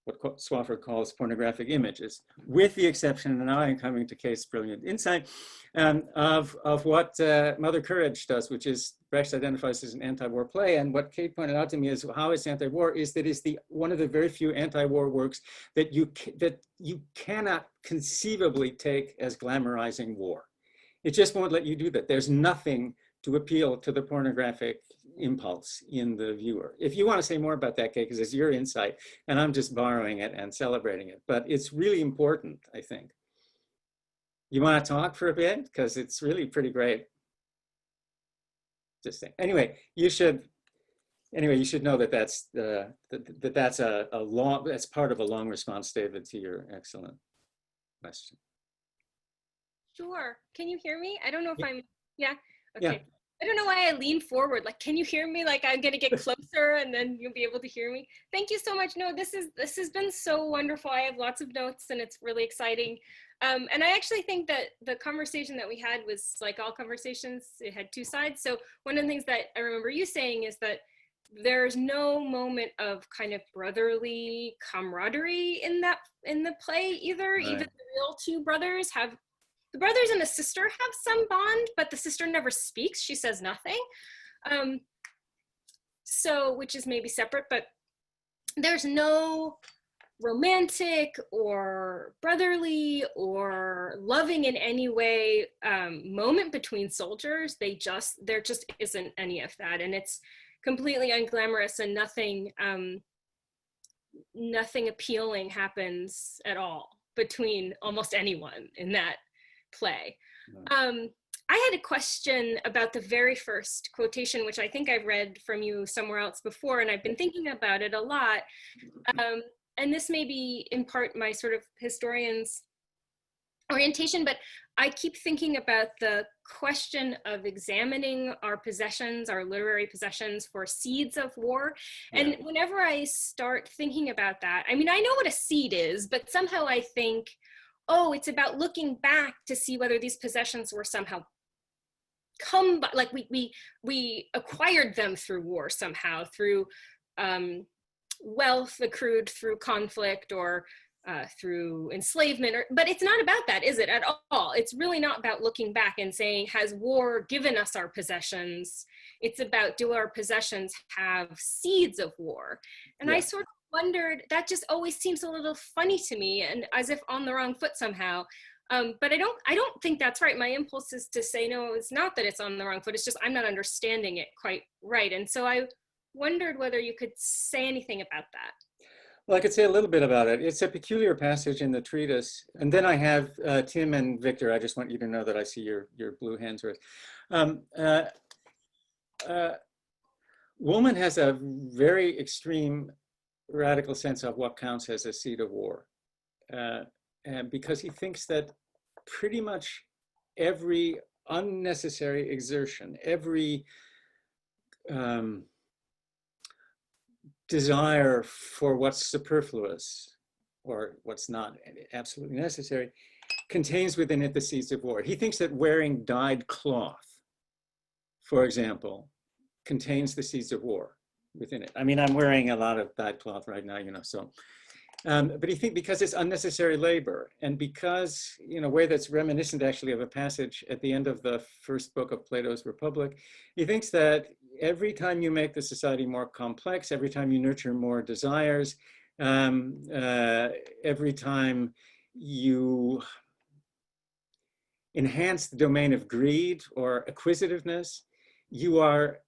what Swafford calls pornographic images, with the exception, and now I'm coming to Kate's brilliant insight, of what Mother Courage does, which is Brecht identifies as an anti-war play. And what Kate pointed out to me is how it's anti-war is that it's one of the very few anti-war works that you cannot conceivably take as glamorizing war. It just won't let you do that. There's nothing to appeal to the pornographic impulse in the viewer. If you want to say more about that, Kate, because it's your insight, and I'm just borrowing it and celebrating it, but it's really important, I think. You want to talk for a bit? Because it's really pretty great. Just saying. Anyway, you should know that that's that's part of a long response, David, to your excellent question. Sure. Can you hear me? I don't know if I'm, yeah? Okay. Yeah. I don't know why I lean forward. Like, can you hear me? Like, I'm going to get closer and then you'll be able to hear me. Thank you so much. No, this has been so wonderful. I have lots of notes and it's really exciting. And I actually think that the conversation that we had was like all conversations, it had two sides. So one of the things that I remember you saying is that there's no moment of kind of brotherly camaraderie in the play either. Right. Even the real two brothers have, the brothers and the sister have some bond, but the sister never speaks. She says nothing. So, which is maybe separate, but there's no romantic or brotherly or loving in any way moment between soldiers. There just isn't any of that. And it's completely unglamorous and nothing appealing happens at all between almost anyone in that play. I had a question about the very first quotation, which I think I've read from you somewhere else before, and I've been thinking about it a lot. And this may be in part my sort of historian's orientation, but I keep thinking about the question of examining our possessions, our literary possessions, for seeds of war. Yeah. And whenever I start thinking about that, I mean, I know what a seed is, but somehow I think, oh, it's about looking back to see whether these possessions were somehow come by, like we acquired them through war somehow, through wealth accrued through conflict or through enslavement, but it's not about that, is it, at all? It's really not about looking back and saying, has war given us our possessions? It's about, do our possessions have seeds of war? And yeah. I sort of wondered, that just always seems a little funny to me and as if on the wrong foot somehow. But I don't think that's right. My impulse is to say, no, it's not that it's on the wrong foot. It's just I'm not understanding it quite right. And so I wondered whether you could say anything about that. Well, I could say a little bit about it. It's a peculiar passage in the treatise. And then I have Tim and Victor. I just want you to know that I see your blue hands raised. Woolman has a very extreme radical sense of what counts as a seed of war. And because he thinks that pretty much every unnecessary exertion, every desire for what's superfluous or what's not absolutely necessary contains within it the seeds of war. He thinks that wearing dyed cloth, for example, contains the seeds of war within it. I mean, I'm wearing a lot of dyed cloth right now, you know, so. But he thinks because it's unnecessary labor and because, in a way that's reminiscent actually of a passage at the end of the first book of Plato's Republic, he thinks that every time you make the society more complex, every time you nurture more desires, every time you enhance the domain of greed or acquisitiveness, you are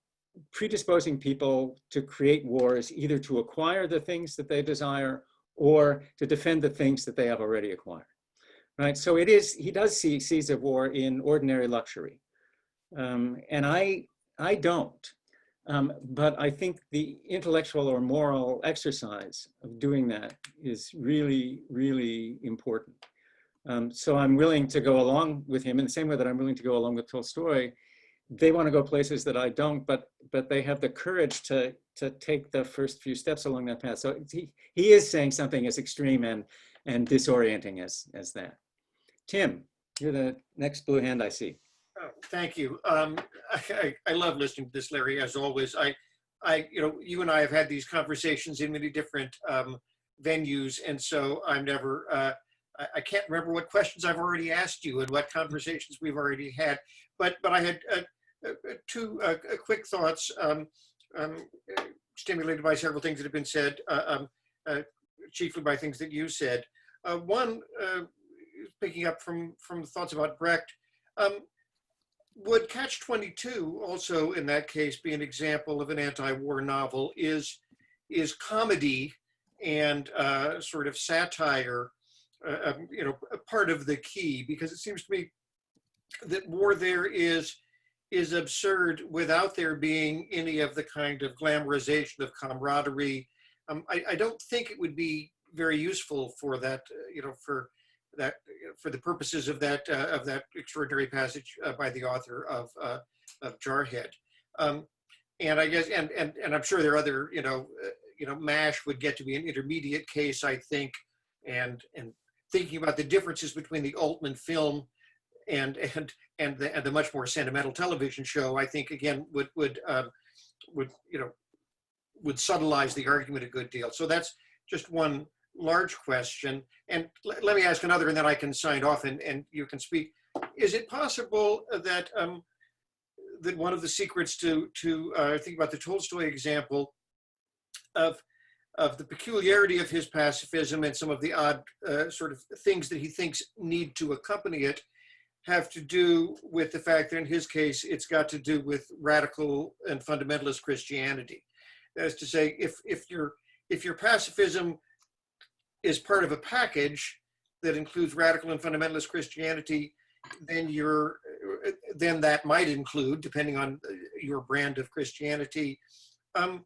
predisposing people to create wars, either to acquire the things that they desire or to defend the things that they have already acquired, right? So he does see seeds of war in ordinary luxury. And I don't, but I think the intellectual or moral exercise of doing that is really, really important. So I'm willing to go along with him in the same way that I'm willing to go along with Tolstoy. They want to go places that I don't, but they have the courage to take the first few steps along that path. So he is saying something as extreme and disorienting as that. Tim, you're the next blue hand I see. Oh, thank you. I love listening to this, Larry, as always. You and I have had these conversations in many different venues, and so I'm never, I can't remember what questions I've already asked you and what conversations we've already had, but I had two quick thoughts, stimulated by several things that have been said, chiefly by things that you said. One, picking up from thoughts about Brecht, would Catch-22 also in that case be an example of an anti-war novel? Is comedy and sort of satire, a part of the key? Because it seems to me that war there is absurd without there being any of the kind of glamorization of camaraderie. I don't think it would be very useful for that, for the purposes of that extraordinary passage by the author of Jarhead, and I guess and I'm sure there are other MASH would get to be an intermediate case, I think, and thinking about the differences between the Altman film and the much more sentimental television show, I think again would subtleize the argument a good deal. So that's just one large question. And let me ask another, and then I can sign off and you can speak. Is it possible that that one of the secrets to think about the Tolstoy example of the peculiarity of his pacifism and some of the odd sort of things that he thinks need to accompany it have to do with the fact that in his case, it's got to do with radical and fundamentalist Christianity? That is to say, if your pacifism is part of a package that includes radical and fundamentalist Christianity, then that might include, depending on your brand of Christianity, a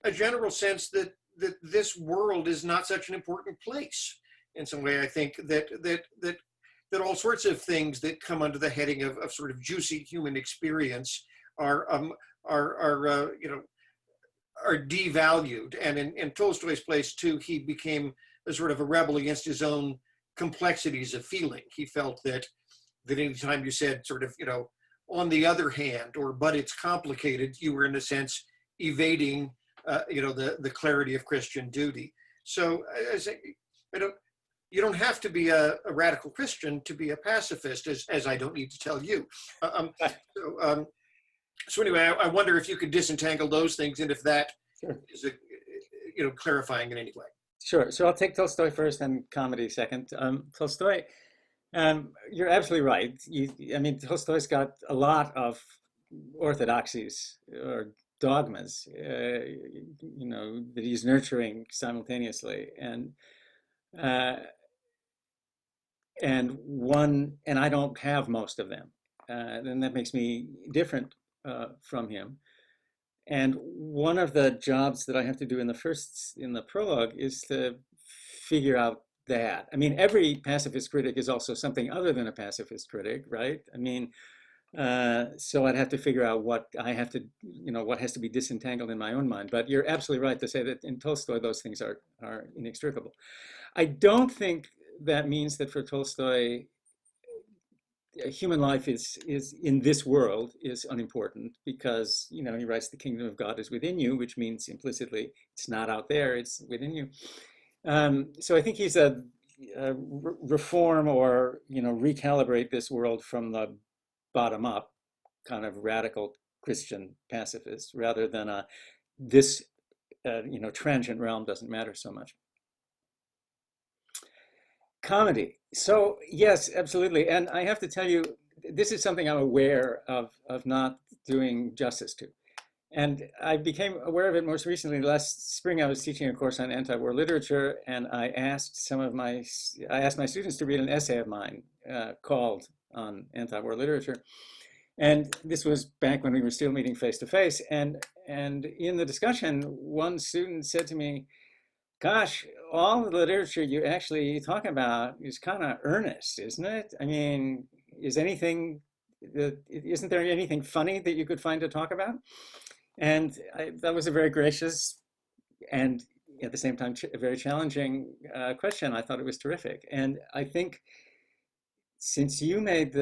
general sense that this world is not such an important place. In some way, I think that all sorts of things that come under the heading of sort of juicy human experience are devalued. And in Tolstoy's place too, he became a sort of a rebel against his own complexities of feeling. He felt that anytime you said sort of, on the other hand, or but it's complicated, you were in a sense evading, the clarity of Christian duty. So you don't have to be a radical Christian to be a pacifist, as I don't need to tell you. So anyway, I wonder if you could disentangle those things, and if that is clarifying in any way. Sure. So I'll take Tolstoy first and comedy second. Tolstoy, you're absolutely right. Tolstoy's got a lot of orthodoxies or dogmas, that he's nurturing simultaneously, and I don't have most of them, and that makes me different from him. And one of the jobs that I have to do in the prologue is to figure out that. I mean, every pacifist critic is also something other than a pacifist critic, right? So I'd have to figure out what has to be disentangled in my own mind. But you're absolutely right to say that in Tolstoy, those things are inextricable. I don't think that means that for Tolstoy, human life is in this world is unimportant, because he writes the kingdom of God is within you, which means implicitly it's not out there, it's within you. So I think he's a reform or recalibrate this world from the bottom up kind of radical Christian pacifist, rather than this transient realm doesn't matter so much. Comedy. So yes, absolutely. And I have to tell you, this is something I'm aware of not doing justice to. And I became aware of it most recently. Last spring, I was teaching a course on anti-war literature, and I asked my students to read an essay of mine called On Anti-War Literature. And this was back when we were still meeting face to face. And in the discussion, one student said to me, "Gosh, all the literature you actually talk about is kind of earnest, isn't it? I mean, isn't there anything funny that you could find to talk about?" And that was a very gracious and at the same time a very challenging question. I thought it was terrific. And I think since you made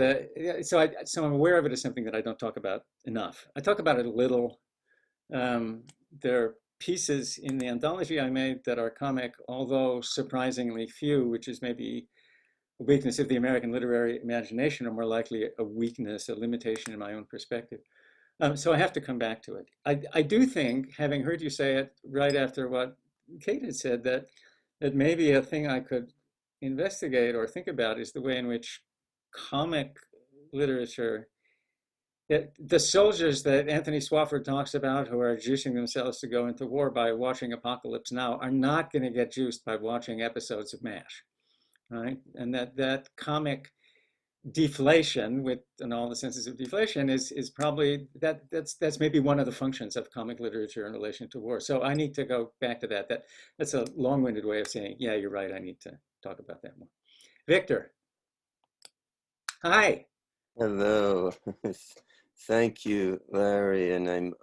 so I'm aware of it as something that I don't talk about enough. I talk about it a little. There are pieces in the anthology I made that are comic, although surprisingly few, which is maybe a weakness of the American literary imagination, or more likely a weakness, a limitation in my own perspective. So I have to come back to it. I do think, having heard you say it right after what Kate had said, that maybe a thing I could investigate or think about is the way in which comic literature, the soldiers that Anthony Swofford talks about who are juicing themselves to go into war by watching Apocalypse Now are not going to get juiced by watching episodes of MASH, right? And that comic deflation, with in all the senses of deflation, is probably that's maybe one of the functions of comic literature in relation to war. So I need to go back to that. That's a long-winded way of saying, yeah, you're right, I need to talk about that more. Victor. Hi. Hello. Thank you, Larry, and I'm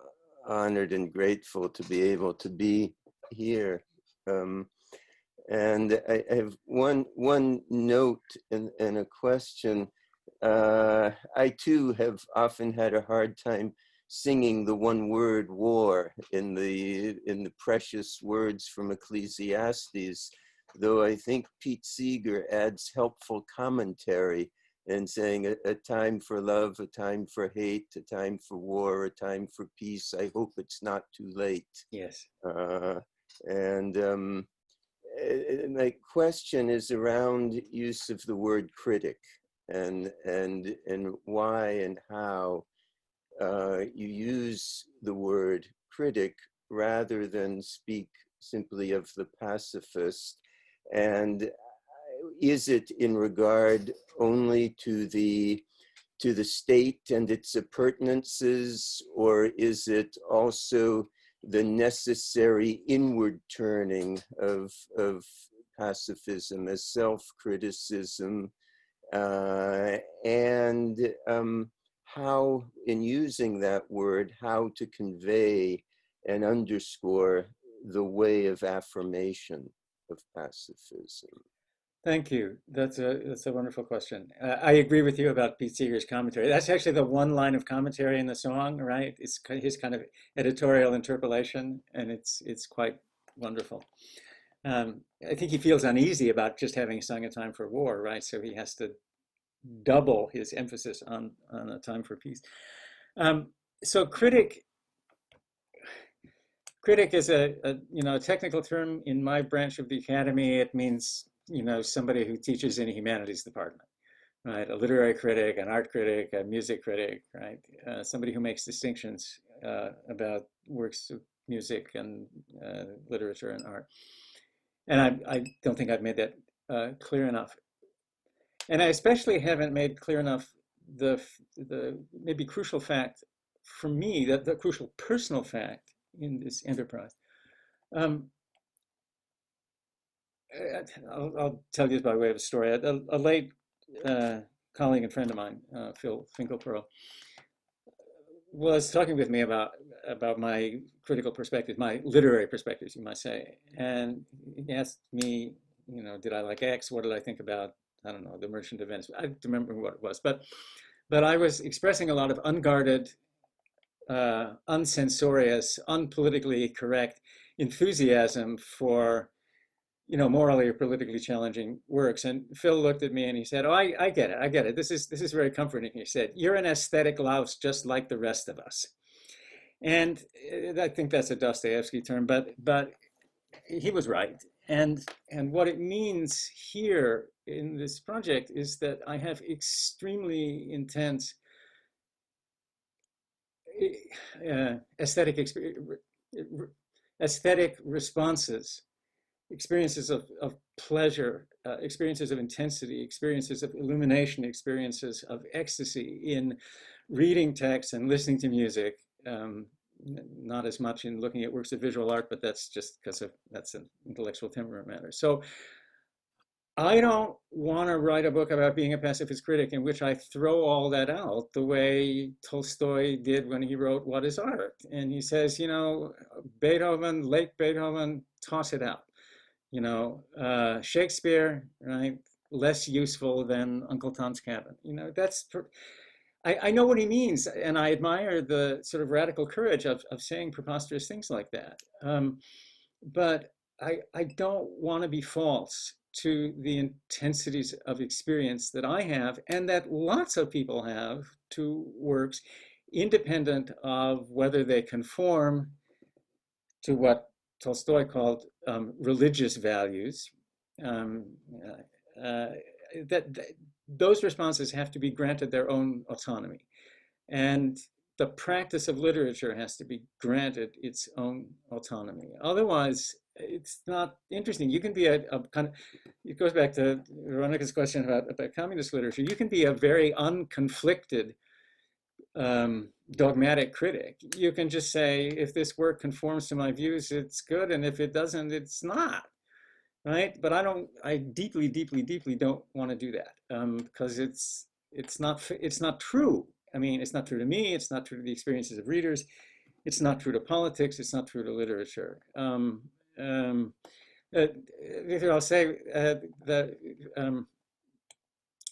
honored and grateful to be able to be here. And I have one note and a question. I too have often had a hard time singing the one word war in the precious words from Ecclesiastes, though I think Pete Seeger adds helpful commentary in saying a time for love, a time for hate, a time for war, a time for peace. I hope it's not too late. Yes. My question is around use of the word critic and why and how you use the word critic rather than speak simply of the pacifist. And is it in regard only to the state and its appurtenances, or is it also the necessary inward turning of pacifism as self-criticism, and how, in using that word, how to convey and underscore the way of affirmation of pacifism? Thank you. That's a wonderful question. I agree with you about Pete Seeger's commentary. That's actually the one line of commentary in the song, right? It's his kind of editorial interpolation, and it's quite wonderful. I think he feels uneasy about just having sung A Time for War, right? So he has to double his emphasis on A Time for Peace. So critic is a technical term in my branch of the academy. It means somebody who teaches in a humanities department, right? A literary critic, an art critic, a music critic, right? Somebody who makes distinctions about works of music and literature and art. And I don't think I've made that clear enough. And I especially haven't made clear enough the maybe crucial fact for me, that the crucial personal fact in this enterprise. I'll tell you by way of a story. A late colleague and friend of mine, Phil Finkelpearl, was talking with me about my critical perspective, my literary perspectives, you might say. And he asked me, did I like X? What did I think about, I don't know, The Merchant of Venice? I don't remember what it was, but I was expressing a lot of unguarded, uncensorious, unpolitically correct enthusiasm for morally or politically challenging works. And Phil looked at me and he said, "Oh, I get it. This is very comforting." He said, "You're an aesthetic louse just like the rest of us." And I think that's a Dostoevsky term, but he was right. And what it means here in this project is that I have extremely intense aesthetic responses, experiences of pleasure, experiences of intensity, experiences of illumination, experiences of ecstasy in reading text and listening to music. Not as much in looking at works of visual art, but that's just because that's an intellectual temperament matter. So I don't want to write a book about being a pacifist critic in which I throw all that out the way Tolstoy did when he wrote What is Art? And he says, Beethoven, late Beethoven, toss it out. Shakespeare, right? less useful than Uncle Tom's Cabin. You know, I know what he means, and I admire the sort of radical courage of saying preposterous things like that. But I don't want to be false to the intensities of experience that I have and that lots of people have to works, independent of whether they conform to what Tolstoy called religious values. Those responses have to be granted their own autonomy. And the practice of literature has to be granted its own autonomy. Otherwise, it's not interesting. You can be a kind of, it goes back to Veronica's question about communist literature. You can be a very unconflicted, dogmatic critic. You can just say, if this work conforms to my views, it's good, and if it doesn't, it's not, right? But I deeply, deeply, deeply don't want to do that, because it's not true. I mean, it's not true to me, it's not true to the experiences of readers, it's not true to politics, it's not true to literature. I'll say that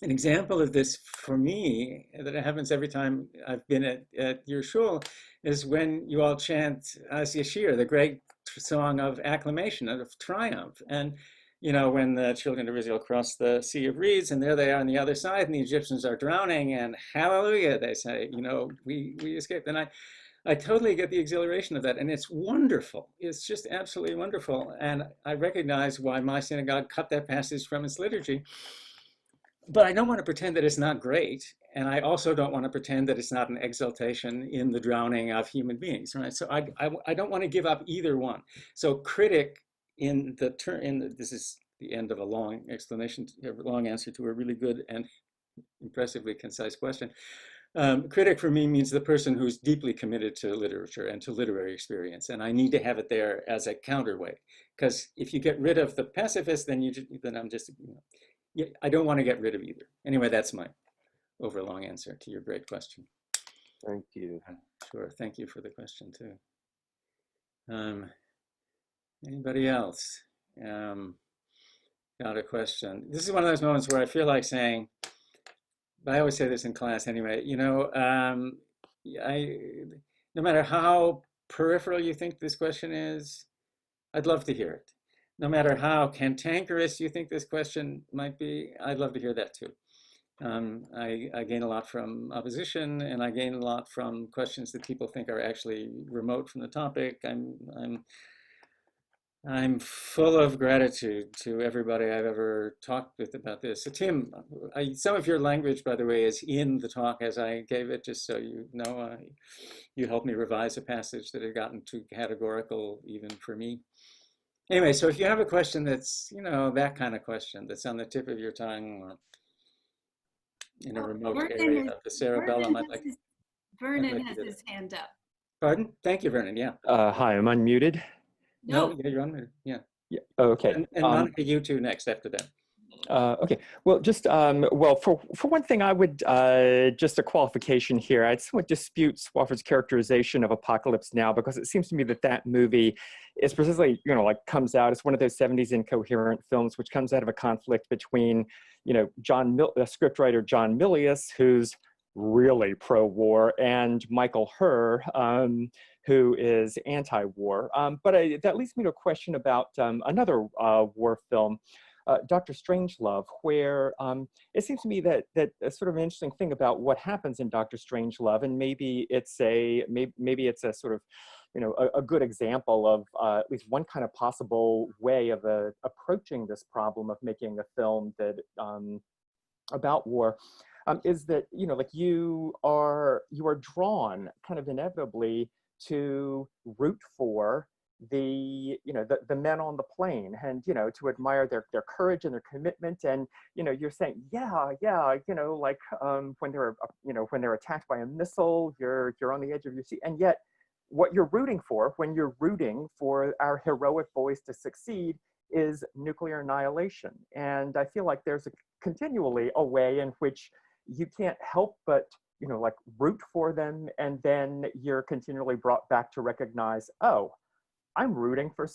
an example of this for me, that it happens every time I've been at your shul, is when you all chant Az Yashir, the great song of acclamation, of triumph. And you know, when the children of Israel cross the Sea of Reeds, and there they are on the other side, and the Egyptians are drowning, and hallelujah, they say, you know, we escaped. And I totally get the exhilaration of that, and it's wonderful. It's just absolutely wonderful. And I recognize why my synagogue cut that passage from its liturgy. But I don't want to pretend that it's not great. And I also don't want to pretend that it's not an exaltation in the drowning of human beings, right? So I don't want to give up either one. So critic, this is the end of a long explanation, a long answer to a really good and impressively concise question. Critic for me means the person who's deeply committed to literature and to literary experience, and I need to have it there as a counterweight. Because if you get rid of the pacifist, then I'm just, I don't want to get rid of either. Anyway, that's my overlong answer to your great question. Thank you. Sure, thank you for the question too. Anybody else got a question? This is one of those moments where I feel like saying, but I always say this in class anyway, you know, no matter how peripheral you think this question is, I'd love to hear it. No matter how cantankerous you think this question might be, I'd love to hear that too. I gain a lot from opposition, and I gain a lot from questions that people think are actually remote from the topic. I'm full of gratitude to everybody I've ever talked with about this. So Tim, some of your language, by the way, is in the talk as I gave it, just so you know. You helped me revise a passage that had gotten too categorical even for me. Anyway, so if you have a question that's, you know, that kind of question that's on the tip of your tongue or in a remote area of the cerebellum, Vernon has his hand up. Pardon? Thank you, Vernon. Yeah. Hi, I'm unmuted. No, yeah, you're on. Yeah. Yeah. Okay. And Monica, you too next after that. Okay. Well, just well, for one thing, I would just a qualification here. I'd somewhat dispute Swofford's characterization of Apocalypse Now, because it seems to me that movie is precisely, you know, like comes out. It's one of those 70s incoherent films which comes out of a conflict between, you know, scriptwriter John Milius, who's really pro-war, and Michael Herr, who is anti-war. But that leads me to a question about another war film, Dr. Strangelove, where it seems to me that a sort of an interesting thing about what happens in Dr. Strangelove, and maybe it's a sort of, you know, a good example of at least one kind of possible way of approaching this problem of making a film that about war, is that, you know, like you are drawn kind of inevitably to root for the men on the plane, and, you know, to admire their courage and their commitment. And, you know, you're saying, yeah, you know, like when they're attacked by a missile, you're on the edge of your seat. And yet what you're rooting for when you're rooting for our heroic boys to succeed is nuclear annihilation. And I feel like there's continually a way in which you can't help but, you know, like root for them, and then you're continually brought back to recognize, oh, I'm rooting for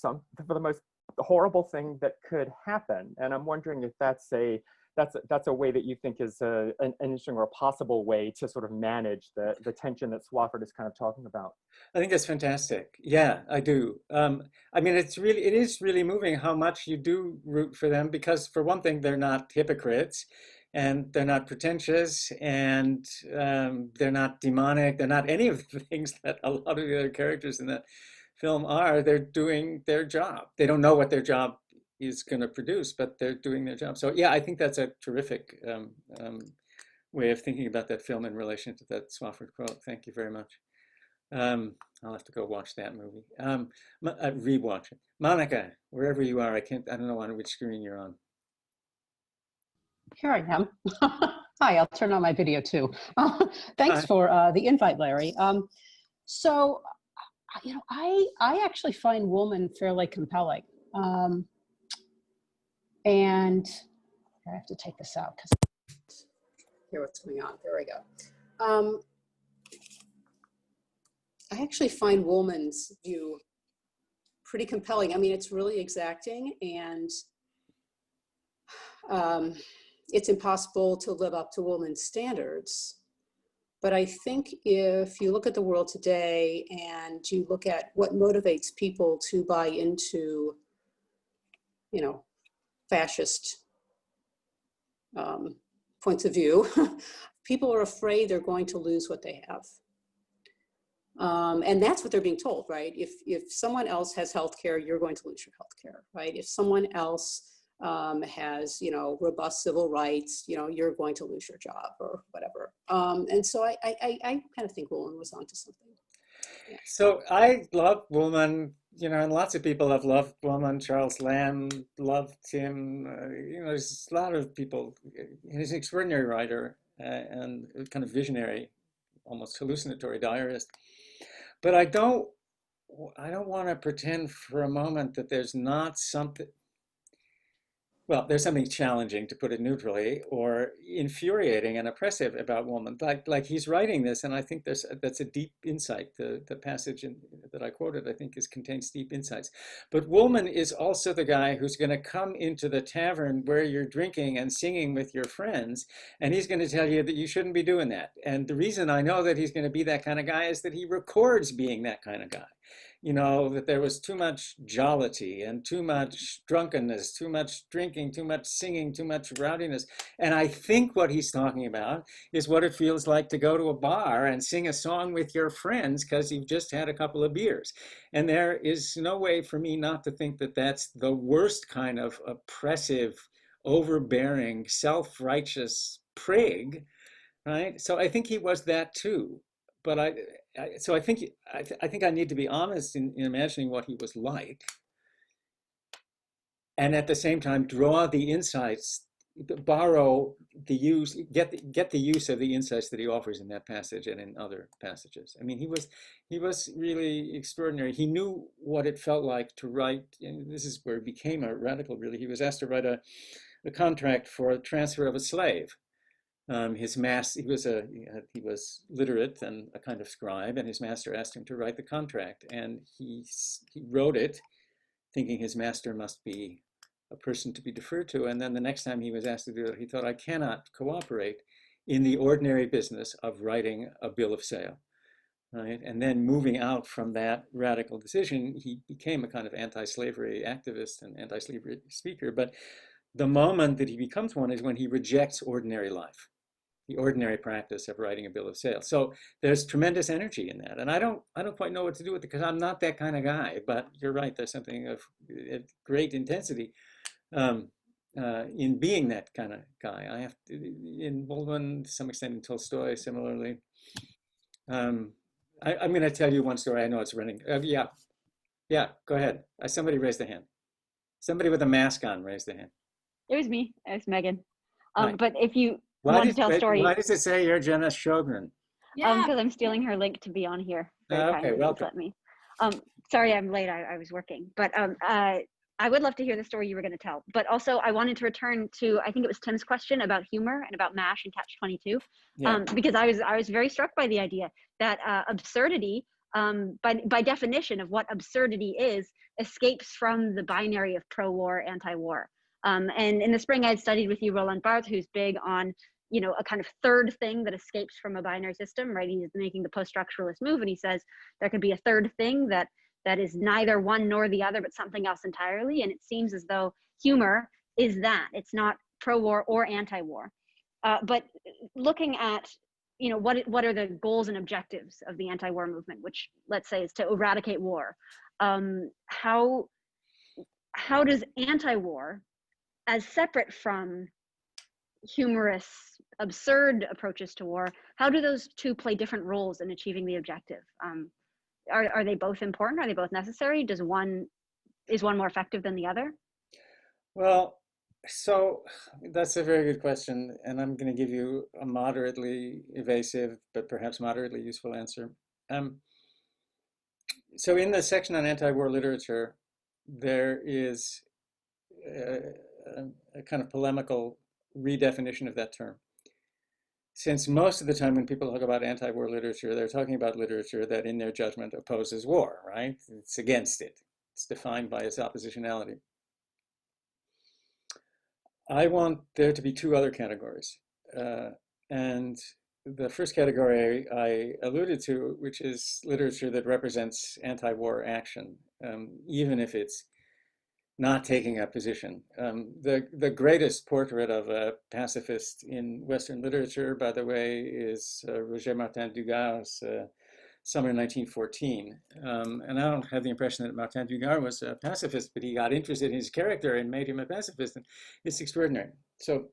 the most horrible thing that could happen. And I'm wondering if that's a that's a way that you think is an interesting or a possible way to sort of manage the tension that Swofford is kind of talking about. I think that's fantastic. Yeah, I do. I mean, it is really moving how much you do root for them, because for one thing, they're not hypocrites, and they're not pretentious, and they're not demonic. They're not any of the things that a lot of the other characters in that film are. They're doing their job. They don't know what their job is going to produce, but they're doing their job. So yeah, I think that's a terrific way of thinking about that film in relation to that Swofford quote. Thank you very much. I'll have to go watch that movie. Rewatch it. Monica, wherever you are, I don't know on which screen you're on. Here I am. Hi, I'll turn on my video too. Thanks for the invite, Larry. So, you know, I actually find Woolman fairly compelling. And I have to take this out because hear what's going on. There we go. I actually find Woolman's view pretty compelling. I mean, it's really exacting, and it's impossible to live up to Woolman's standards. But I think if you look at the world today and you look at what motivates people to buy into, you know, fascist points of view, people are afraid they're going to lose what they have. And that's what they're being told, right? If someone else has healthcare, you're going to lose your healthcare, right? If someone else has, you know, robust civil rights, you know, you're going to lose your job or whatever. And so I kind of think Woolman was onto something. Yeah. So I love Woolman, you know, and lots of people have loved Woolman. Charles Lamb loved him. You know, there's a lot of people. He's an extraordinary writer and kind of visionary, almost hallucinatory diarist. But I don't want to pretend for a moment that there's not something. Well, there's something challenging, to put it neutrally, or infuriating and oppressive about Woolman. Like he's writing this, and I think that's a deep insight. The passage that I quoted, I think, contains deep insights. But Woolman is also the guy who's going to come into the tavern where you're drinking and singing with your friends, and he's going to tell you that you shouldn't be doing that. And the reason I know that he's going to be that kind of guy is that he records being that kind of guy. You know, that there was too much jollity and too much drunkenness, too much drinking, too much singing, too much rowdiness. And I think what he's talking about is what it feels like to go to a bar and sing a song with your friends because you've just had a couple of beers. And there is no way for me not to think that that's the worst kind of oppressive, overbearing, self-righteous prig, right? So I think he was that too. But I think I need to be honest in imagining what he was like, and at the same time draw the insights, borrow the use, get the use of the insights that he offers in that passage and in other passages. I mean, he was really extraordinary. He knew what it felt like to write, and this is where he became a radical. Really, he was asked to write a contract for a transfer of a slave. He was literate and a kind of scribe, and his master asked him to write the contract, and he wrote it thinking his master must be a person to be deferred to. And then the next time he was asked to do it, he thought, I cannot cooperate in the ordinary business of writing a bill of sale, right? And then moving out from that radical decision, he became a kind of anti-slavery activist and anti-slavery speaker. But the moment that he becomes one is when he rejects ordinary life, the ordinary practice of writing a bill of sale. So there's tremendous energy in that. And I don't quite know what to do with it because I'm not that kind of guy, but you're right, there's something of great intensity in being that kind of guy. I have to, in Woolman, to some extent in Tolstoy, similarly. I'm going to tell you one story. I know it's running. Yeah, go ahead. Somebody raised their hand. Somebody with a mask on raised their hand. It was me. It's Megan. Right. But if you want to tell a story, why does it say you're Jenna Sjogren? Yeah. Because I'm stealing her link to be on here. Okay, welcome. Let me. Sorry, I'm late. I was working, but I would love to hear the story you were going to tell. But also, I wanted to return to, I think it was Tim's question about humor and about MASH and Catch-22, Yeah. because I was very struck by the idea that absurdity, by definition of what absurdity is, escapes from the binary of pro-war, anti-war. And in the spring, I had studied with you Roland Barthes, who's big on, you know, a kind of third thing that escapes from a binary system, right? He's making the post-structuralist move, and he says there could be a third thing that is neither one nor the other, but something else entirely. And it seems as though humor is that. It's not pro-war or anti-war. But looking at, you know, what are the goals and objectives of the anti-war movement, which let's say is to eradicate war. How does anti-war, as separate from humorous, absurd approaches to war, how do those two play different roles in achieving the objective? Are they both important? Are they both necessary? Is one more effective than the other? Well, so that's a very good question, and I'm going to give you a moderately evasive, but perhaps moderately useful answer. So in the section on anti-war literature, there is a kind of polemical redefinition of that term. Since most of the time when people talk about anti-war literature, they're talking about literature that in their judgment opposes war, right? It's against it. It's defined by its oppositionality. I want there to be two other categories. And the first category I alluded to, which is literature that represents anti-war action, even if it's not taking a position. The greatest portrait of a pacifist in Western literature, by the way, is Roger Martin Dugard's Summer 1914. And I don't have the impression that Martin Dugard was a pacifist, but he got interested in his character and made him a pacifist, and it's extraordinary. So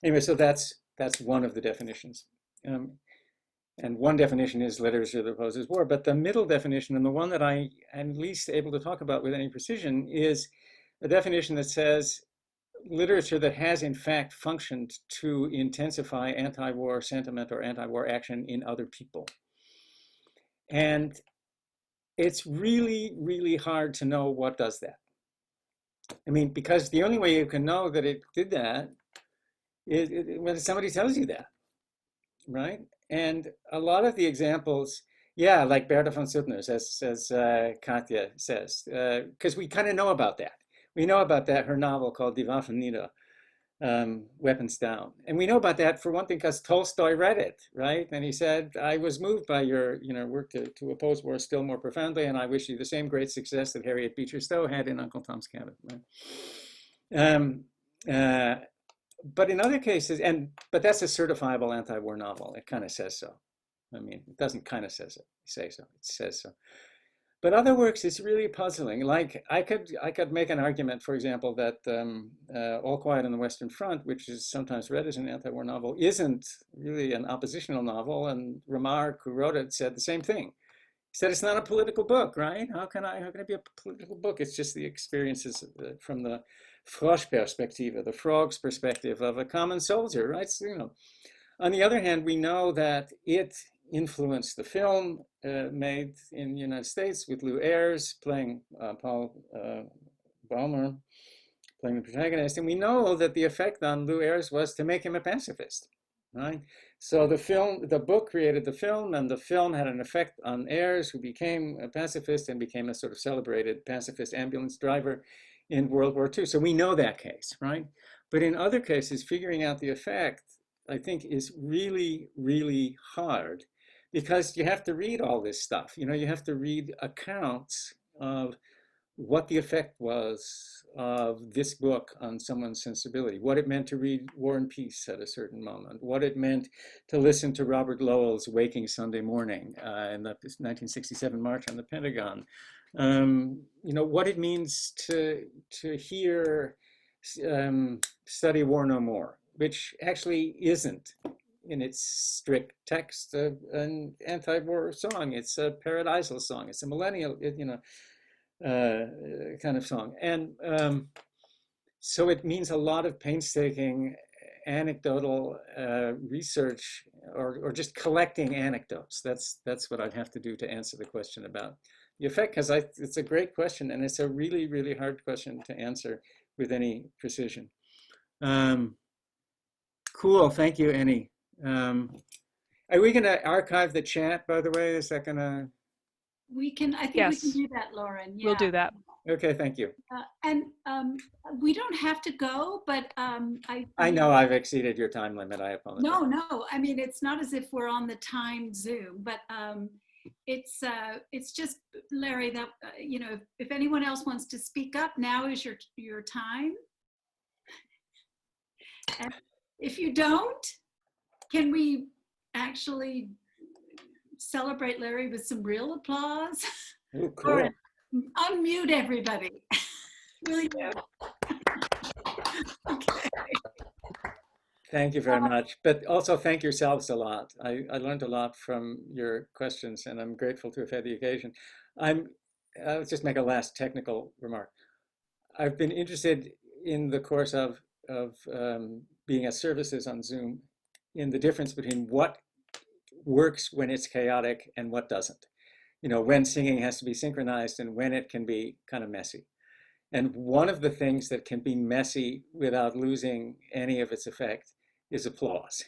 anyway, so that's one of the definitions. And one definition is literature that opposes war, but the middle definition, and the one that I am least able to talk about with any precision, is a definition that says literature that has in fact functioned to intensify anti-war sentiment or anti-war action in other people. And it's really, really hard to know what does that. I mean, because the only way you can know that it did that is when somebody tells you that, right? And a lot of the examples, yeah, like Bertha von Suttner, as Katja says, because we kind of know about that. We know about that, her novel called Die Waffen nieder, Weapons Down. And we know about that, for one thing, because Tolstoy read it, right? And he said, I was moved by your work to oppose war still more profoundly, and I wish you the same great success that Harriet Beecher Stowe had in Uncle Tom's Cabin. Right? But in other cases, but that's a certifiable anti-war novel. It kind of says so. I mean, it doesn't kind of say so. It says so. But other works, it's really puzzling. Like I could make an argument, for example, that All Quiet on the Western Front, which is sometimes read as an anti-war novel, isn't really an oppositional novel. And Remarque, who wrote it, said the same thing. He said it's not a political book, right? How can it be a political book? It's just the experiences from the Frosch perspective, the frog's perspective of a common soldier, right? So, on the other hand, we know that it influenced the film made in the United States with Lou Ayres playing Paul Baumer, playing the protagonist. And we know that the effect on Lou Ayres was to make him a pacifist, right? So the book created the film, and the film had an effect on Ayres, who became a pacifist and became a sort of celebrated pacifist ambulance driver in World War II. So we know that case, right? But in other cases, figuring out the effect, I think, is really, really hard, because you have to read all this stuff. You have to read accounts of what the effect was of this book on someone's sensibility, what it meant to read War and Peace at a certain moment, what it meant to listen to Robert Lowell's Waking Sunday Morning in the 1967 March on the Pentagon, what it means to hear Study War No More, which actually isn't, in its strict text, an anti-war song. It's a paradisal song. It's a millennial, kind of song. And so it means a lot of painstaking anecdotal research, or just collecting anecdotes. That's what I'd have to do to answer the question about the effect, because it's a great question, and it's a really, really hard question to answer with any precision. Cool, thank you, Annie. Are we going to archive the chat, by the way? Is that going to I think we Yes. can do that, Lauren. Yeah. We'll do that. Okay, thank you. And we don't have to go, but I know I've exceeded your time limit. I apologize. No. I mean, it's not as if we're on the timed Zoom, but it's just, Larry, that you know, if anyone else wants to speak up, now is your time. And if you don't, can we actually celebrate Larry with some real applause? Oh, cool. Or unmute everybody. Will you? Okay. Thank you very much. But also thank yourselves a lot. I learned a lot from your questions, and I'm grateful to have had the occasion. I'll just make a last technical remark. I've been interested in the course of being at services on Zoom in the difference between what works when it's chaotic and what doesn't. You know, when singing has to be synchronized and when it can be kind of messy. And one of the things that can be messy without losing any of its effect is applause.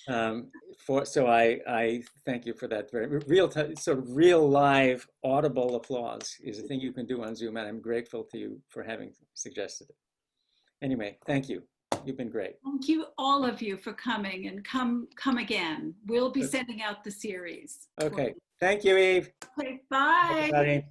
So I thank you for that. Very real live audible applause is a thing you can do on Zoom, and I'm grateful to you for having suggested it. Anyway, thank you. You've been great. Thank you, all of you, for coming, and come again. We'll be sending out the series. Okay. Thank you, Eve. Okay, bye. Everybody.